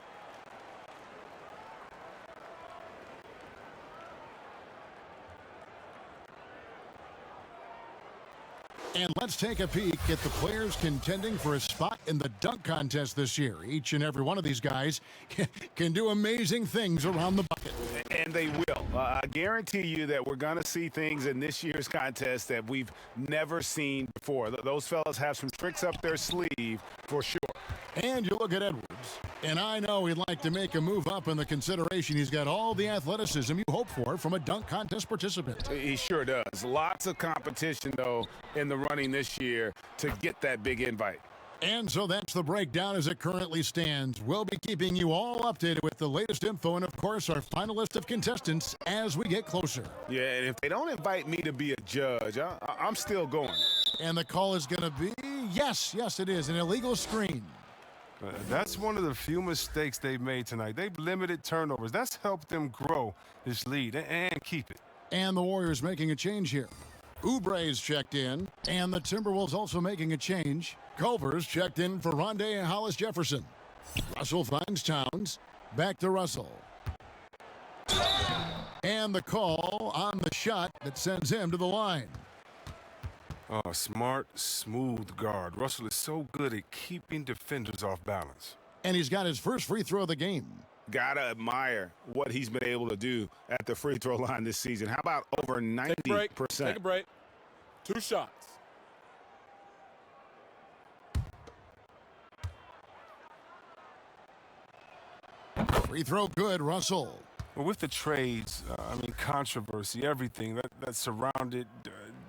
And let's take a peek at the players contending for a spot in the dunk contest this year. Each and every one of these guys can do amazing things around the bucket. And they will. I guarantee you that we're going to see things in this year's contest that we've never seen before. Those fellas have some tricks up their sleeve for sure. And you look at Edwards, and I know he'd like to make a move up in the consideration. He's got all the athleticism you hope for from a dunk contest participant. He sure does. Lots of competition, though, in the running this year to get that big invite. And so that's the breakdown as it currently stands. We'll be keeping you all updated with the latest info and, of course, our final list of contestants as we get closer. Yeah, and if they don't invite me to be a judge, I'm still going. And the call is going to be, yes, it is, an illegal screen. That's one of the few mistakes they've made tonight. They've limited turnovers. That's helped them grow this lead and keep it. And the Warriors making a change here. Oubre's checked in, and the Timberwolves also making a change. Culver's checked in for Rondé Hollis-Jefferson. Russell finds Towns. Back to Russell. And the call on the shot that sends him to the line. Oh, smart, smooth guard. Russell is so good at keeping defenders off balance. And he's got his first free throw of the game. Gotta admire what he's been able to do at the free throw line this season. How about over 90%? Take a break. 2 shots. Free throw good, Russell. Well, with the trades, controversy, everything that surrounded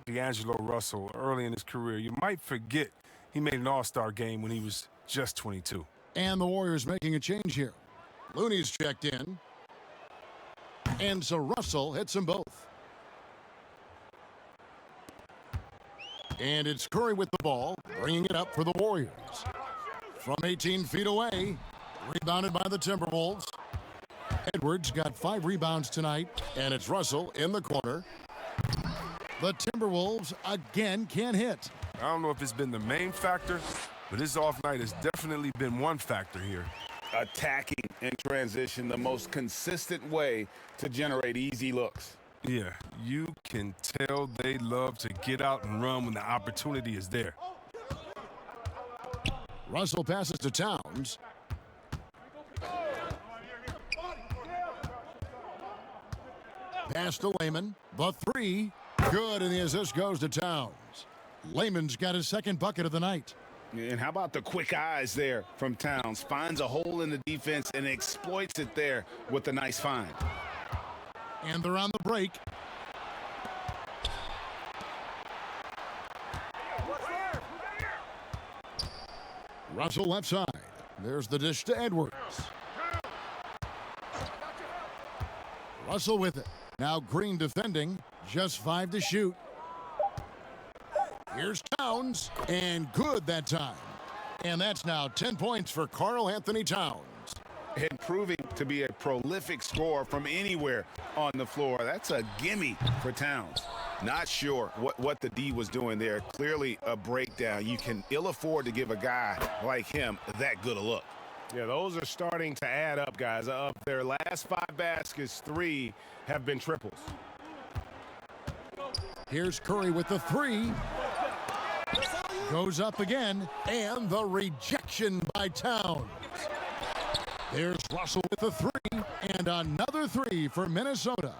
D'Angelo Russell early in his career, you might forget he made an all-star game when he was just 22. And the Warriors making a change here. Looney's checked in. And so Russell hits them both. And it's Curry with the ball, bringing it up for the Warriors. From 18 feet away, rebounded by the Timberwolves. Edwards got 5 rebounds tonight, and it's Russell in the corner. The Timberwolves again can't hit. I don't know if it's been the main factor, but his off night has definitely been one factor here. Attacking in transition, the most consistent way to generate easy looks. Yeah, you can tell they love to get out and run when the opportunity is there. Russell passes to Towns. Pass to Layman. The three. Good, and the assist goes to Towns. Layman's got his second bucket of the night. And how about the quick eyes there from Towns? Finds a hole in the defense and exploits it there with a nice find. And they're on the break. Russell left side. There's the dish to Edwards. Russell with it. Now Green defending. Just 5 to shoot. Here's Towns. And good that time. And that's now 10 points for Karl Anthony Towns. And proving to be a prolific scorer from anywhere on the floor. That's a gimme for Towns. Not sure what the D was doing there. Clearly a breakdown. You can ill afford to give a guy like him that good a look. Yeah, those are starting to add up, guys. Of their last 5 baskets, 3 have been triples. Here's Curry with the three. Goes up again, and the rejection by Towns. There's Russell with the three, and another three for Minnesota.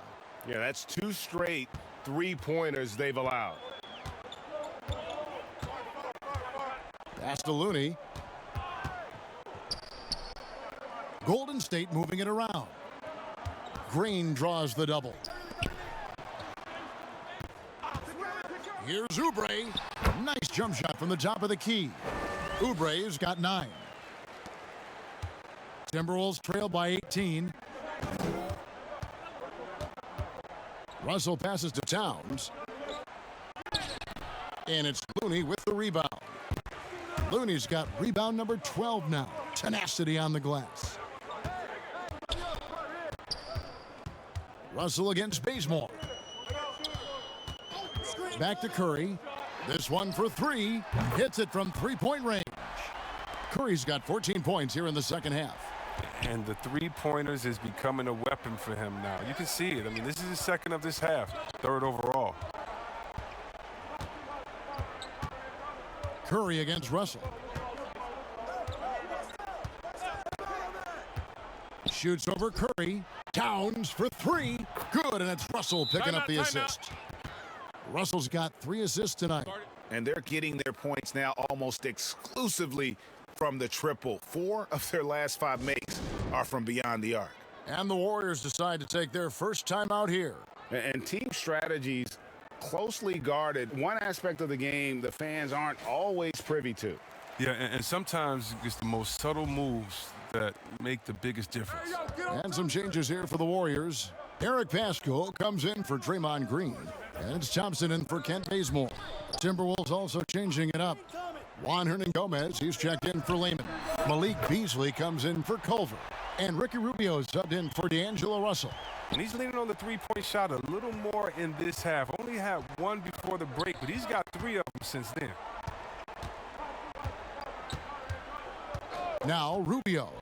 Yeah, that's 2 straight 3-pointers they've allowed. Pass to Looney. Golden State moving it around. Green draws the double. Here's Oubre. Nice jump shot from the top of the key. Oubre's got 9. Timberwolves trail by 18. Russell passes to Towns. And it's Looney with the rebound. Looney's got rebound number 12 now. Tenacity on the glass. Russell against Bazemore. Back to Curry. This one for 3. Hits it from 3-point range. Curry's got 14 points here in the second half. And the 3-pointers is becoming a weapon for him now. You can see it. I mean, this is his second of this half, 3rd overall. Curry against Russell. Shoots over Curry. Towns for 3. Good, and it's Russell picking up the assist. Russell's got 3 assists tonight. And they're getting their points now almost exclusively from the triple. 4 of their last 5 makes are from beyond the arc. And the Warriors decide to take their first time out here. And team strategies closely guarded. One aspect of the game the fans aren't always privy to. Yeah, and sometimes it's the most subtle moves that make the biggest difference. And some changes here for the Warriors. Eric Pascal comes in for Draymond Green. And it's Thompson in for Kent Bazemore. Timberwolves also changing it up. Juan Hernan-Gomez, he's checked in for Layman. Malik Beasley comes in for Culver. And Ricky Rubio subbed in for D'Angelo Russell. And he's leaning on the 3-point shot a little more in this half. Only had 1 before the break, but he's got 3 of them since then. Now Rubio.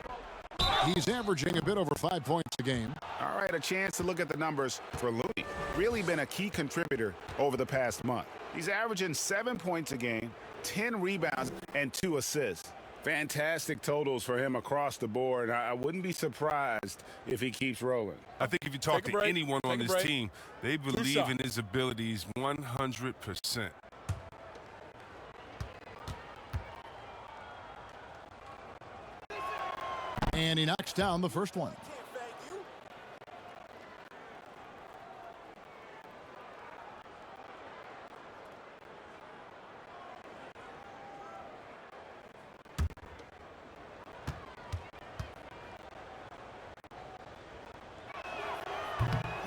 He's averaging a bit over 5 points a game. All right, a chance to look at the numbers for Looney. Really been a key contributor over the past month. He's averaging 7 points a game, 10 rebounds, and 2 assists. Fantastic totals for him across the board. I wouldn't be surprised if he keeps rolling. I think if you talk to anyone on this team, they believe in his abilities 100%. And he knocks down the first one.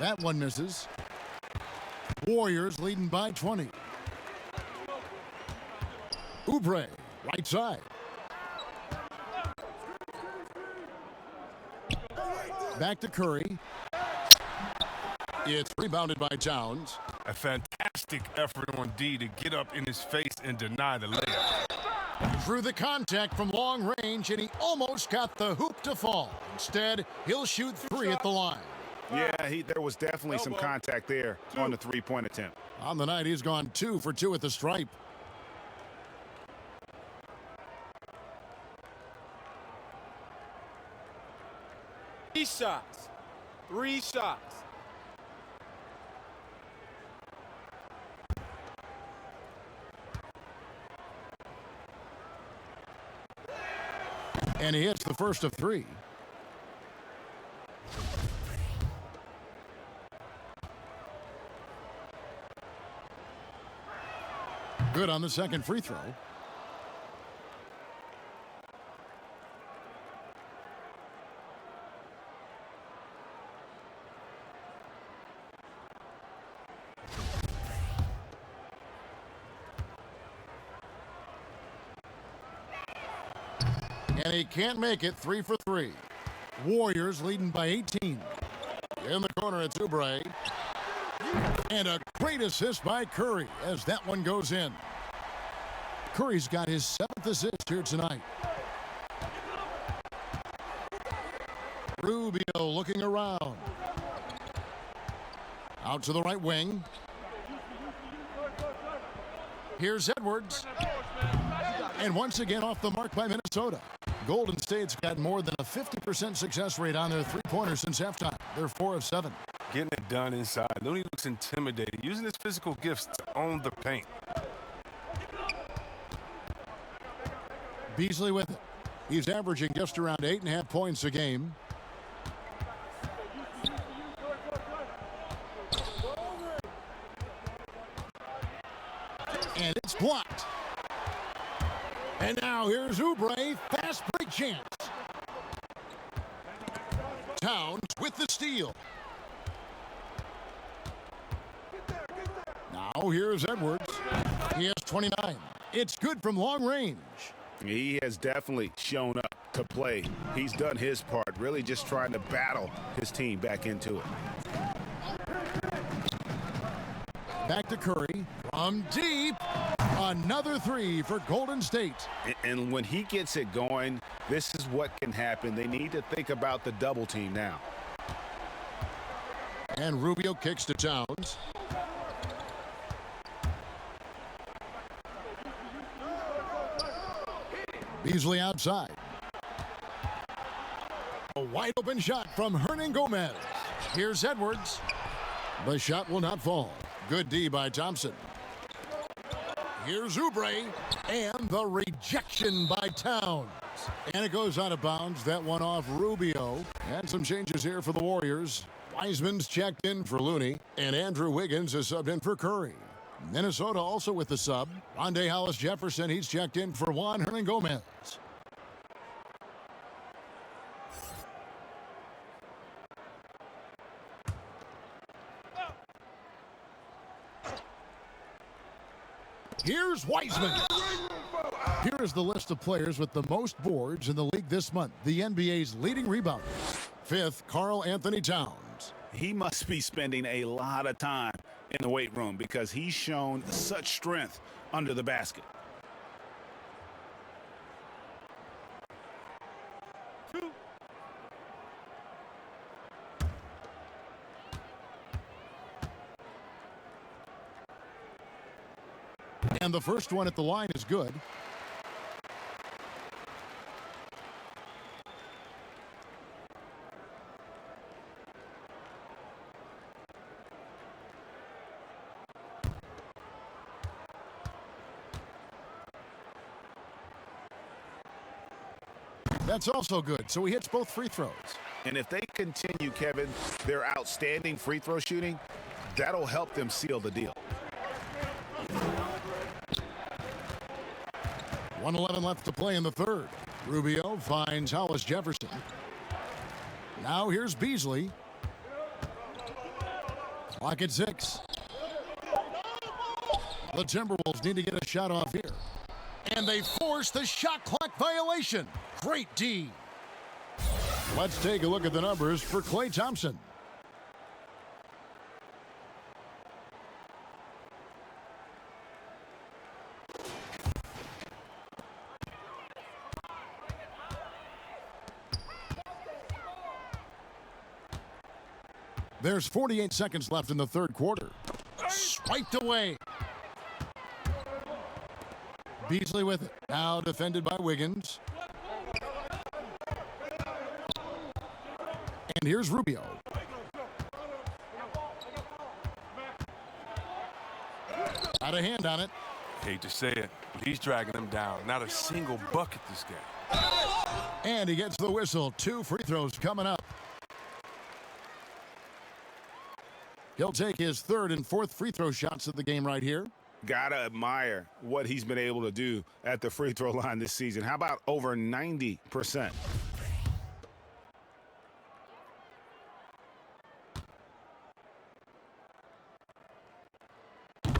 That one misses. Warriors leading by 20. Oubre, right side. Back to Curry. It's rebounded by Towns. A fantastic effort on D to get up in his face and deny the layup. Through the contact from long range, and he almost got the hoop to fall. Instead, he'll shoot 3 at the line. Yeah, there was definitely some contact there on the three-point attempt. On the night, he's gone 2 for 2 at the stripe. Three shots. 3 shots. And he hits the first of 3. Good on the second free throw. And he can't make it. 3 for 3. Warriors leading by 18. In the corner, it's Oubre. And a great assist by Curry as that one goes in. Curry's got his 7th assist here tonight. Rubio looking around. Out to the right wing. Here's Edwards. And once again off the mark by Minnesota. Golden State's got more than a 50% success rate on their three-pointers since halftime. They're 4 of 7. Getting it done inside. Looney looks intimidating, using his physical gifts to own the paint. Beasley with it. He's averaging just around 8.5 points a game. And it's blocked. And now here's Oubre. Fast break chance. Towns with the steal. Now here's Edwards. He has 29. It's good from long range. He has definitely shown up to play. He's done his part, really just trying to battle his team back into it. Back to Curry from deep. Another 3 for Golden State. And when he gets it going, this is what can happen. They need to think about the double team now. And Rubio kicks to Towns. Beasley outside. A wide open shot from Hernan Gomez. Here's Edwards. The shot will not fall. Good D by Thompson. Here's Oubre. And the rejection by Towns. And it goes out of bounds. That one off Rubio. And some changes here for the Warriors. Wiseman's checked in for Looney. And Andrew Wiggins is subbed in for Curry. Minnesota also with the sub. Rondé Hollis-Jefferson, he's checked in for Juan Hernan Gomez. Here's Wiseman. Here is the list of players with the most boards in the league this month. The NBA's leading rebounder. 5th, Karl Anthony Towns. He must be spending a lot of time in the weight room because he's shown such strength under the basket. And the first one at the line is good. That's also good. So he hits both free throws. And if they continue, Kevin, their outstanding free throw shooting, that'll help them seal the deal. 1:11 left to play in the third. Rubio finds Hollis-Jefferson. Now here's Beasley. Clock at 6. The Timberwolves need to get a shot off here. And they force the shot clock violation. Great D. Let's take a look at the numbers for Klay Thompson. There's 48 seconds left in the third quarter. Swiped away. Beasley with it. Now defended by Wiggins. And here's Rubio. Got a hand on it. Hate to say it, but he's dragging them down. Not a single bucket this game. And he gets the whistle. 2 free throws coming up. He'll take his 3rd and 4th free throw shots of the game right here. Gotta admire what he's been able to do at the free throw line this season. How about over 90%?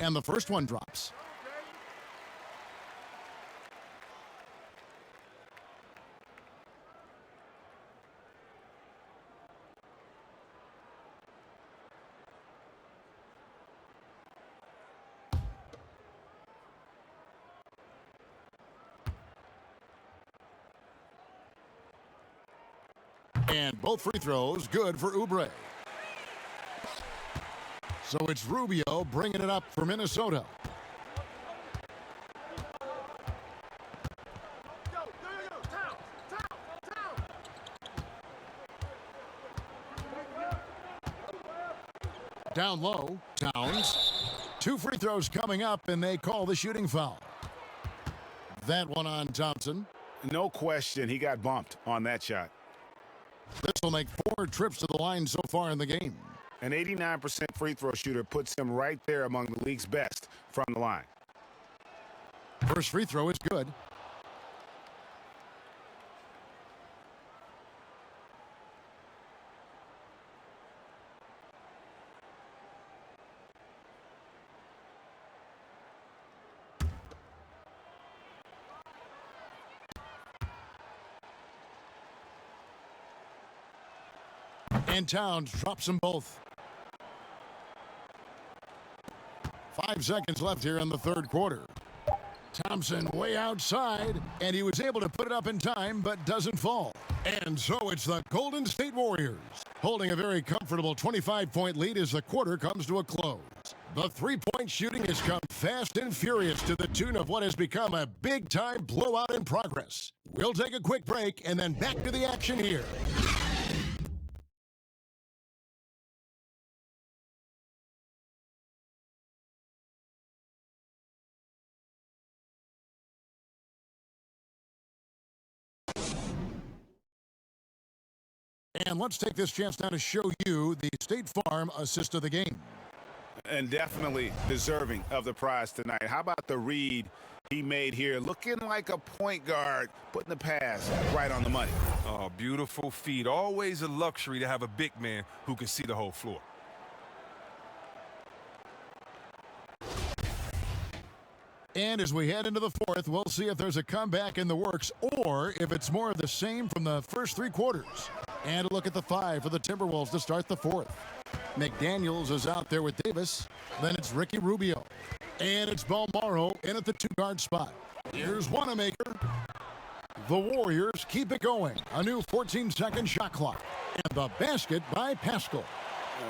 And the first one drops. And both free throws good for Oubre. So it's Rubio bringing it up for Minnesota. Down low, Towns. 2 free throws coming up, and they call the shooting foul. That one on Thompson. No question, he got bumped on that shot. This will make 4 trips to the line so far in the game. An 89% free throw shooter puts him right there among the league's best from the line. First free throw is good. And Towns drops them both. 5 seconds left here in the third quarter. Thompson way outside, and he was able to put it up in time, but doesn't fall. And so it's the Golden State Warriors, holding a very comfortable 25-point lead as the quarter comes to a close. The three-point shooting has come fast and furious to the tune of what has become a big-time blowout in progress. We'll take a quick break and then back to the action here. And let's take this chance now to show you the State Farm assist of the game. And definitely deserving of the prize tonight. How about the read he made here? Looking like a point guard, putting the pass right on the money. Oh, beautiful feed. Always a luxury to have a big man who can see the whole floor. And as we head into the fourth, we'll see if there's a comeback in the works or if it's more of the same from the first 3 quarters. And a look at the 5 for the Timberwolves to start the fourth. McDaniels is out there with Davis. Then it's Ricky Rubio. And it's Balmaro in at the 2-guard spot. Here's Wanamaker. The Warriors keep it going. A new 14-second shot clock. And the basket by Pascal.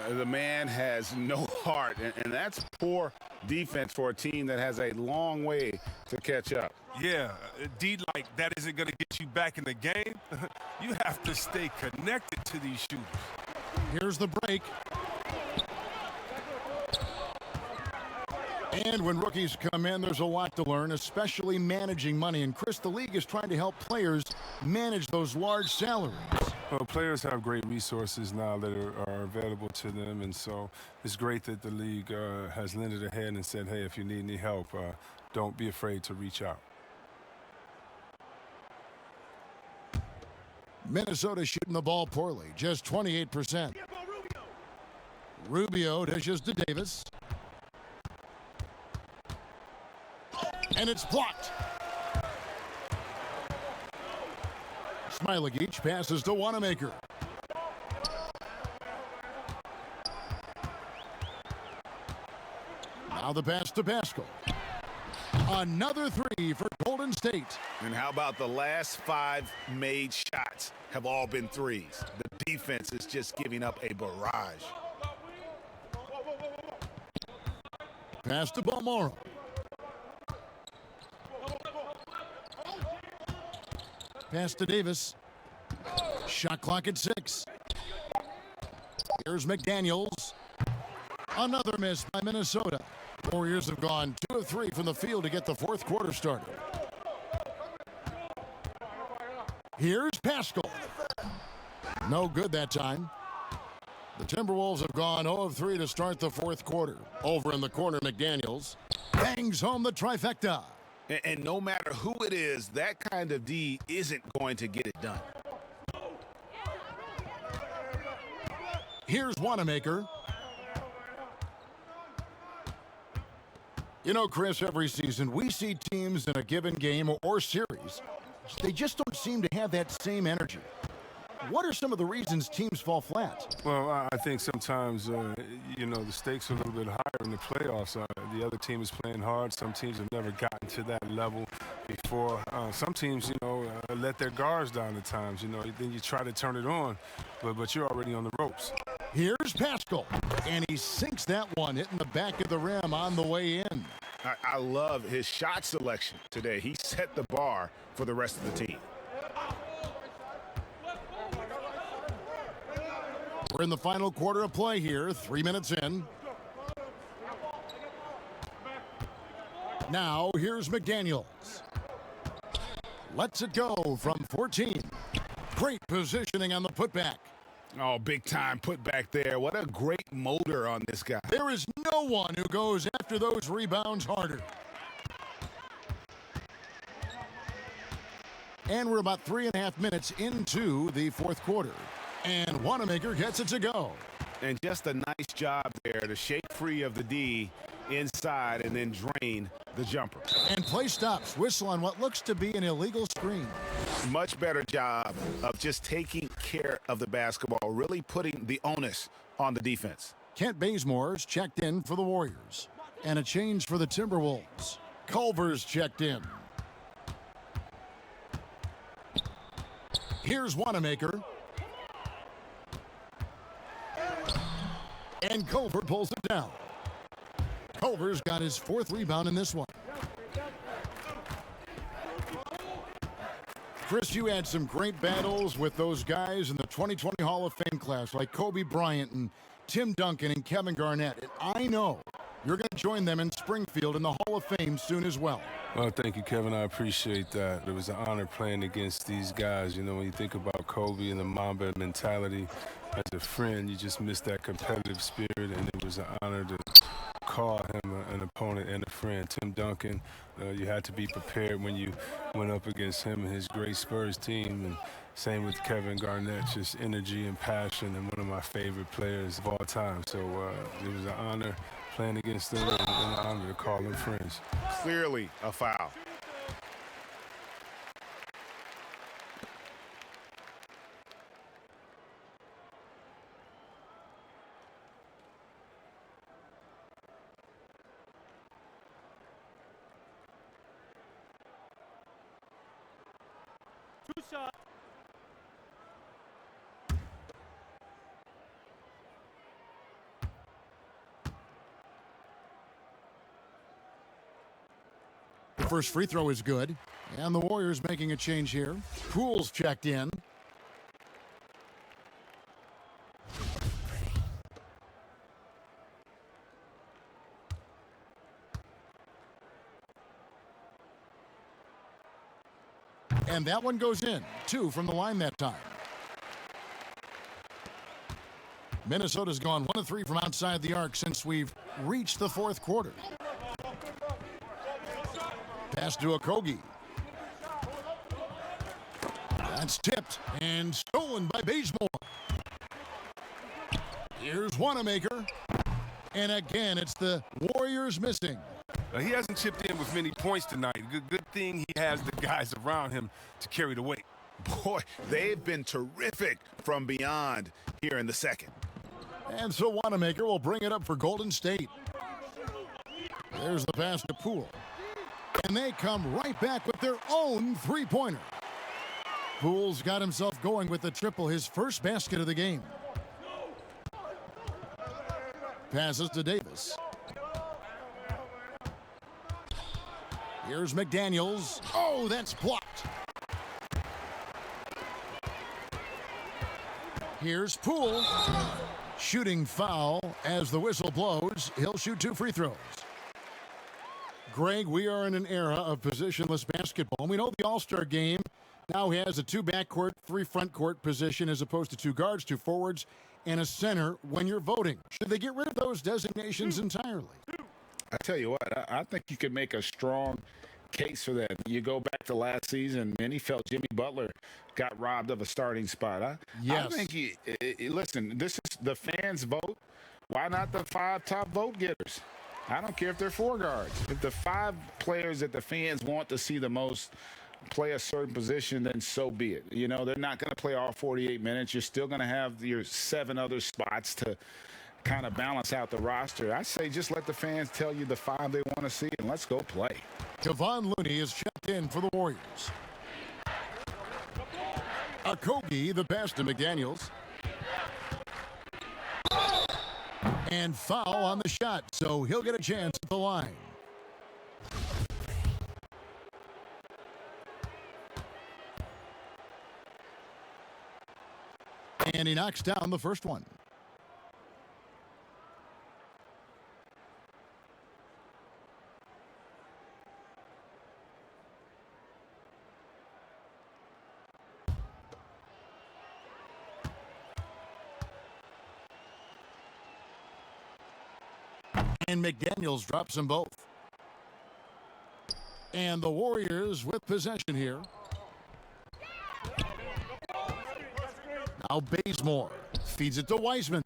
The man has no heart, and that's poor defense for a team that has a long way to catch up. Yeah, D like that isn't going to get you back in the game. You have to stay connected to these shooters. Here's the break. And when rookies come in, there's a lot to learn, especially managing money. And Chris, the league is trying to help players manage those large salaries. Well, players have great resources now that are available to them, and so it's great that the league has lended a hand and said, hey, if you need any help, don't be afraid to reach out. Minnesota shooting the ball poorly, just 28%. Rubio dishes to Davis. And it's blocked. Smailagic passes to Wanamaker. Now the pass to Pascal. Another 3 for Golden State. And how about the last 5 made shots have all been threes? The defense is just giving up a barrage. Pass to Balmora. Pass to Davis. Shot clock at 6. Here's McDaniels. Another miss by Minnesota. Warriors have gone 2 of 3 from the field to get the fourth quarter started. Here's Pascal. No good that time. The Timberwolves have gone 0 of 3 to start the fourth quarter. Over in the corner, McDaniels bangs home the trifecta. And no matter who it is, that kind of D isn't going to get it done. Here's Wanamaker. You know, Chris, every season we see teams in a given game or series, they just don't seem to have that same energy. What are some of the reasons teams fall flat? Well, I think sometimes, you know, the stakes are a little bit higher in the playoffs. The other team is playing hard. Some teams have never gotten to that level before. Some teams, you know, let their guards down at times. You know, then you try to turn it on, but you're already on the ropes. Here's Pascal, and he sinks that one, hitting the back of the rim on the way in. I love his shot selection today. He set the bar for the rest of the team. We're in the final quarter of play here, 3 minutes in. Now, here's McDaniels. Lets it go from 14. Great positioning on the putback. Oh, big time putback there. What a great motor on this guy. There is no one who goes after those rebounds harder. And we're about 3.5 minutes into the fourth quarter. And Wanamaker gets it to go. And just a nice job there to shake free of the D inside and then drain the jumper. And play stops. Whistle on what looks to be an illegal screen. Much better job of just taking care of the basketball, really putting the onus on the defense. Kent Bazemore's checked in for the Warriors. And a change for the Timberwolves. Culver's checked in. Here's Wanamaker. And Culver pulls it down. Culver's got his 4th rebound in this one. Chris, you had some great battles with those guys in the 2020 Hall of Fame class, like Kobe Bryant and Tim Duncan and Kevin Garnett. And I know you're going to join them in Springfield in the Hall of Fame soon as well. Well, thank you, Kevin. I appreciate that. It was an honor playing against these guys. You know, when you think about Kobe and the Mamba mentality, as a friend, you just miss that competitive spirit, and it was an honor to call him an opponent and a friend. Tim Duncan, you had to be prepared when you went up against him and his great Spurs team. And same with Kevin Garnett, just energy and passion, and one of my favorite players of all time. So it was an honor playing against them and an honor to call them friends. Clearly a foul. Shot. The first free throw is good. And the Warriors making a change here. Poole's checked in. And that one goes in. 2 from the line that time. Minnesota's gone 1 of 3 from outside the arc since we've reached the fourth quarter. Pass to Okogie. That's tipped and stolen by Bazemore. Here's Wanamaker. And again, it's the Warriors missing. He hasn't chipped in with many points tonight. Good thing he has the guys around him to carry the weight. Boy, they've been terrific from beyond here in the second. And so Wanamaker will bring it up for Golden State. There's the pass to Poole. And they come right back with their own three-pointer. Poole's got himself going with the triple, his first basket of the game. Passes to Davis. Here's McDaniels. Oh, that's blocked. Here's Poole. Shooting foul as the whistle blows. He'll shoot 2 free throws. Greg, we are in an era of positionless basketball. We know the All-Star game now has a 2 backcourt, 3 front court position as opposed to 2 guards, 2 forwards, and a center when you're voting. Should they get rid of those designations entirely? I tell you what, I think you could make a strong case for that. You go back to last season, many felt Jimmy Butler got robbed of a starting spot. Yes. I think, listen, this is the fans' vote. Why not the 5 top vote getters? I don't care if they're 4 guards. If the 5 players that the fans want to see the most play a certain position, then so be it. You know, they're not going to play all 48 minutes. You're still going to have your 7 other spots to kind of balance out the roster. I say just let the fans tell you the 5 they want to see, and let's go play. Kevon Looney is checked in for the Warriors. Okogie, the pass to McDaniels. And foul on the shot, so he'll get a chance at the line. And he knocks down the first one. And McDaniels drops them both. And the Warriors with possession here. Now Bazemore feeds it to Wiseman.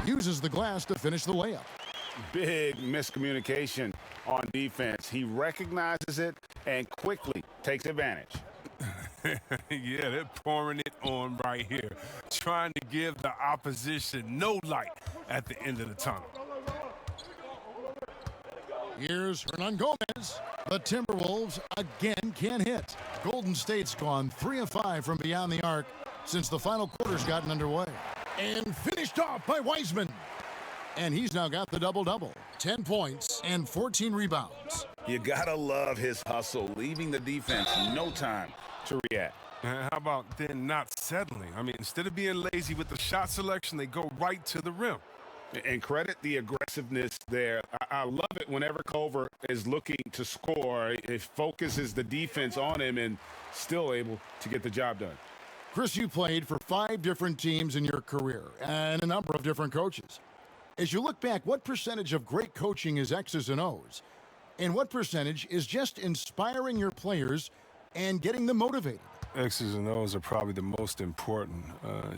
Uses the glass to finish the layup. Big miscommunication on defense. He recognizes it and quickly takes advantage. Yeah, they're pouring it on right here, trying to give the opposition no light at the end of the tunnel. Here's Hernan Gomez. The Timberwolves again can't hit. Golden State's gone 3 of 5 from beyond the arc since the final quarter's gotten underway. And finished off by Wiseman. And he's now got the double-double. 10 points and 14 rebounds. You gotta love his hustle, leaving the defense no time to react. How about then not settling? I mean, instead of being lazy with the shot selection, they go right to the rim. And credit the aggressiveness there. I love it whenever Culver is looking to score. It focuses the defense on him and still able to get the job done. Chris, you played for 5 different teams in your career and a number of different coaches. As you look back, what percentage of great coaching is X's and O's? And what percentage is just inspiring your players and getting them motivated? X's and O's are probably the most important.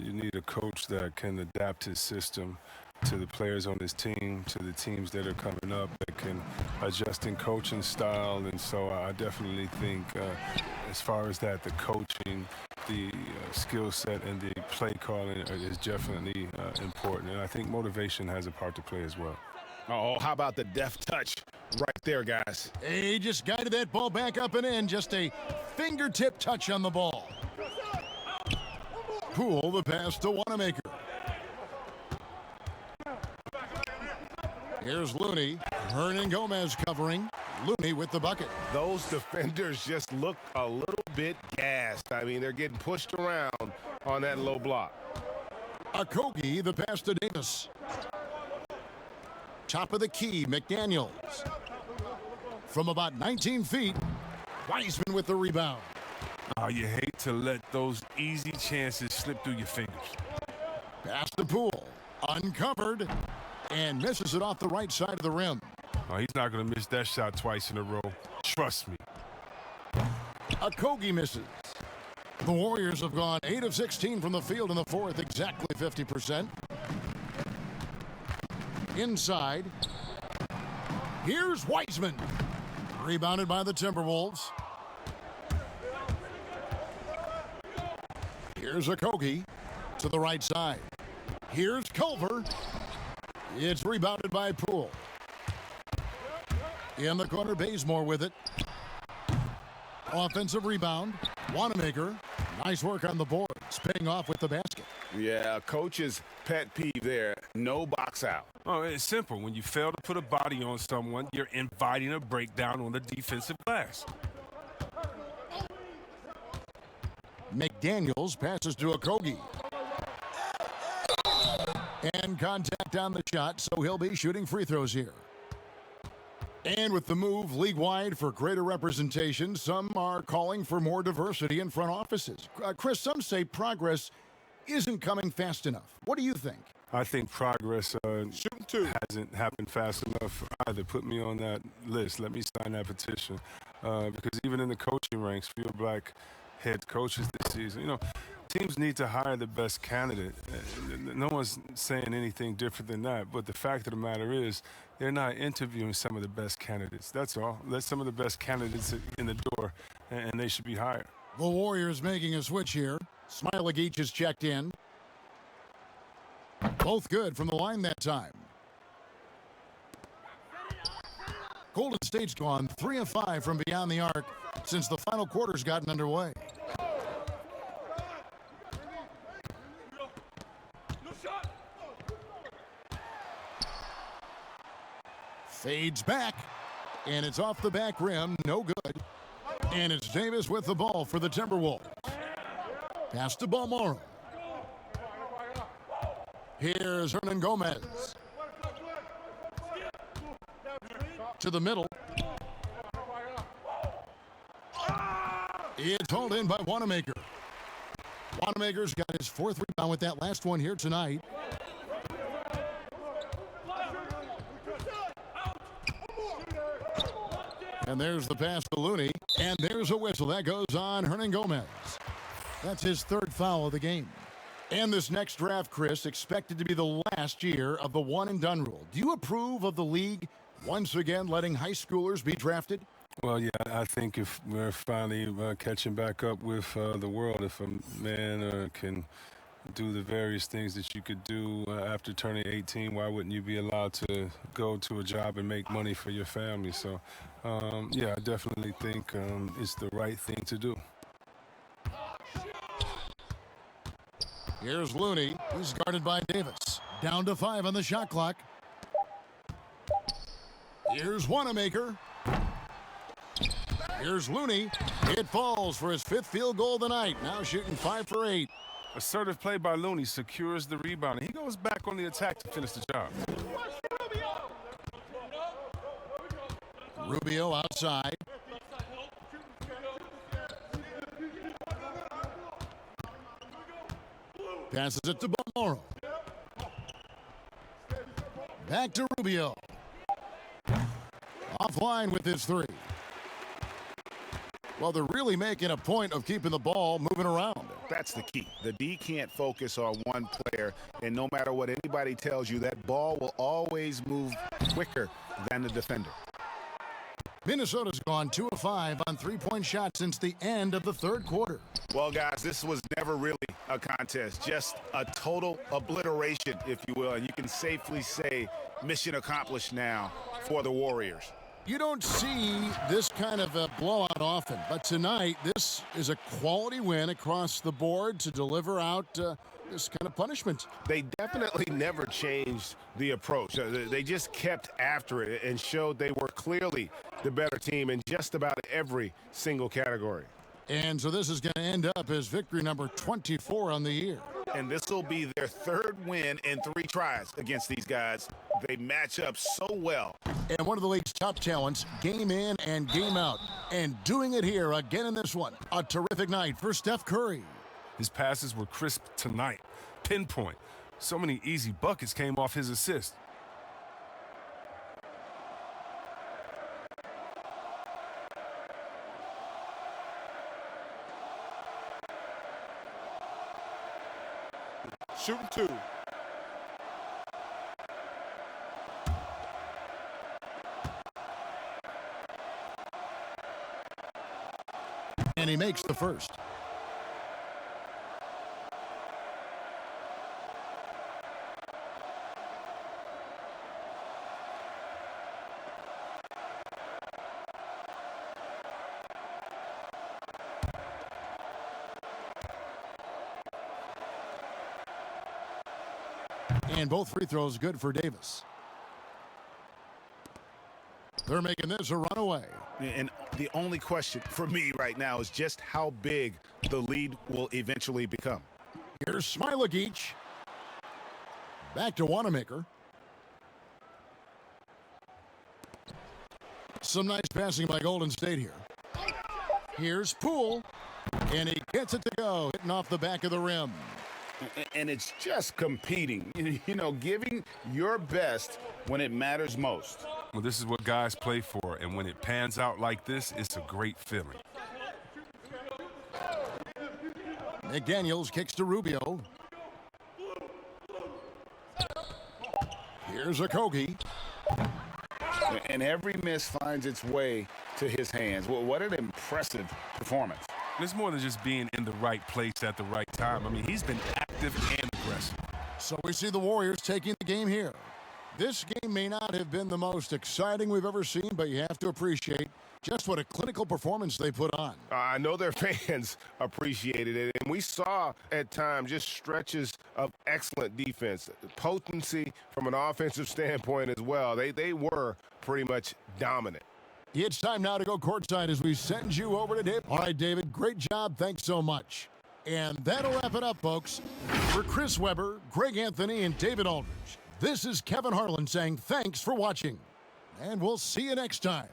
You need a coach that can adapt his system to the players on his team, to the teams that are coming up, that can adjust in coaching style. And so I definitely think as far as that, the coaching, the skill set, and the play calling is definitely important. And I think motivation has a part to play as well. Oh, how about the deft touch right there, guys? He just guided that ball back up and in. Just a fingertip touch on the ball. Poole, the pass to Wanamaker. Here's Looney. Hernan Gomez covering. Looney with the bucket. Those defenders just look a little bit gassed. I mean, they're getting pushed around on that low block. Okogie, the pass to Davis. Top of the key, McDaniels. From about 19 feet, Wiseman with the rebound. Oh, you hate to let those easy chances slip through your fingers. Pass to Poole. Uncovered. And misses it off the right side of the rim. Oh, he's not going to miss that shot twice in a row. Trust me. Okogie misses. The Warriors have gone 8 of 16 from the field in the fourth, exactly 50%. Inside. Here's Wiseman. Rebounded by the Timberwolves. Here's Okogie to the right side. Here's Culver. It's rebounded by Poole. In the corner, Bazemore with it. Offensive rebound. Wanamaker. Nice work on the boards. Paying off with the basket. Yeah, coach's pet peeve there. No box out. Oh, it's simple. When you fail to put a body on someone, you're inviting a breakdown on the defensive glass. McDaniels passes to Okogie. And contact on the shot, so he'll be shooting free throws here. And with the move league-wide for greater representation, some are calling for more diversity in front offices. Chris, some say progress isn't coming fast enough. What do you think? I think progress hasn't happened fast enough either. Put me on that list. Let me sign that petition. Because even in the coaching ranks, fewer black head coaches this season, you know, teams need to hire the best candidate. No one's saying anything different than that. But the fact of the matter is, they're not interviewing some of the best candidates. That's all. Let some of the best candidates in the door, and they should be hired. The Warriors making a switch here. Smailagic is checked in. Both good from the line that time. Golden State's gone 3 of 5 from beyond the arc since the final quarter's gotten underway. Fades back, and it's off the back rim, no good. And it's Davis with the ball for the Timberwolves. Pass to Balmoro. Here's Hernan Gomez. To the middle. It's hauled in by Wanamaker. Wanamaker's got his 4th rebound with that last one here tonight. And there's the pass to Looney. And there's a whistle. That goes on Hernan Gomez. That's his 3rd foul of the game. And this next draft, Chris, expected to be the last year of the one-and-done rule. Do you approve of the league once again letting high schoolers be drafted? Well, yeah, I think if we're finally catching back up with the world, if a man can do the various things that you could do after turning 18, why wouldn't you be allowed to go to a job and make money for your family? So, yeah, I definitely think it's the right thing to do. Here's Looney. He's guarded by Davis. Down to 5 on the shot clock. Here's Wanamaker. Here's Looney. It falls for his 5th field goal of the night. Now shooting 5 for 8. Assertive play by Looney secures the rebound. He goes back on the attack to finish the job. Rubio outside. Passes it to Balmoro. Back to Rubio. Offline with his 3. Well, they're really making a point of keeping the ball moving around. That's the key. The D can't focus on one player, and no matter what anybody tells you, that ball will always move quicker than the defender. Minnesota's gone 2 of 5 on 3-point shots since the end of the 3rd quarter. Well, guys, this was never really a contest, just a total obliteration, if you will, and you can safely say mission accomplished now for the Warriors. You don't see this kind of a blowout often, but tonight this is a quality win across the board to deliver out this kind of punishment. They definitely never changed the approach. They just kept after it and showed they were clearly the better team in just about every single category. And so this is going to end up as victory number 24 on the year. And this will be their 3rd win in 3 tries against these guys. They match up so well. And one of the league's top talents, game in and game out. And doing it here again in this one. A terrific night for Steph Curry. His passes were crisp tonight. Pinpoint. So many easy buckets came off his assist. Shooting 2. And he makes the first. And both free throws good for Davis. They're making this a runaway. And the only question for me right now is just how big the lead will eventually become. Here's Smailagic. Back to Wanamaker. Some nice passing by Golden State here. Here's Poole. And he gets it to go, hitting off the back of the rim. And it's just competing, you know, giving your best when it matters most. Well, this is what guys play for, and when it pans out like this, it's a great feeling. McDaniels kicks to Rubio. Here's Okogie. And every miss finds its way to his hands. Well, what an impressive performance. It's more than just being in the right place at the right time. I mean, he's been active and aggressive. So we see the Warriors taking the game here. This game may not have been the most exciting we've ever seen, but you have to appreciate just what a clinical performance they put on. I know their fans appreciated it, and we saw at times just stretches of excellent defense, potency from an offensive standpoint as well. They were pretty much dominant. It's time now to go courtside as we send you over to David. All right, David, great job. Thanks so much. And that'll wrap it up, folks. For Chris Webber, Greg Anthony, and David Aldridge, this is Kevin Harlan saying thanks for watching. And we'll see you next time.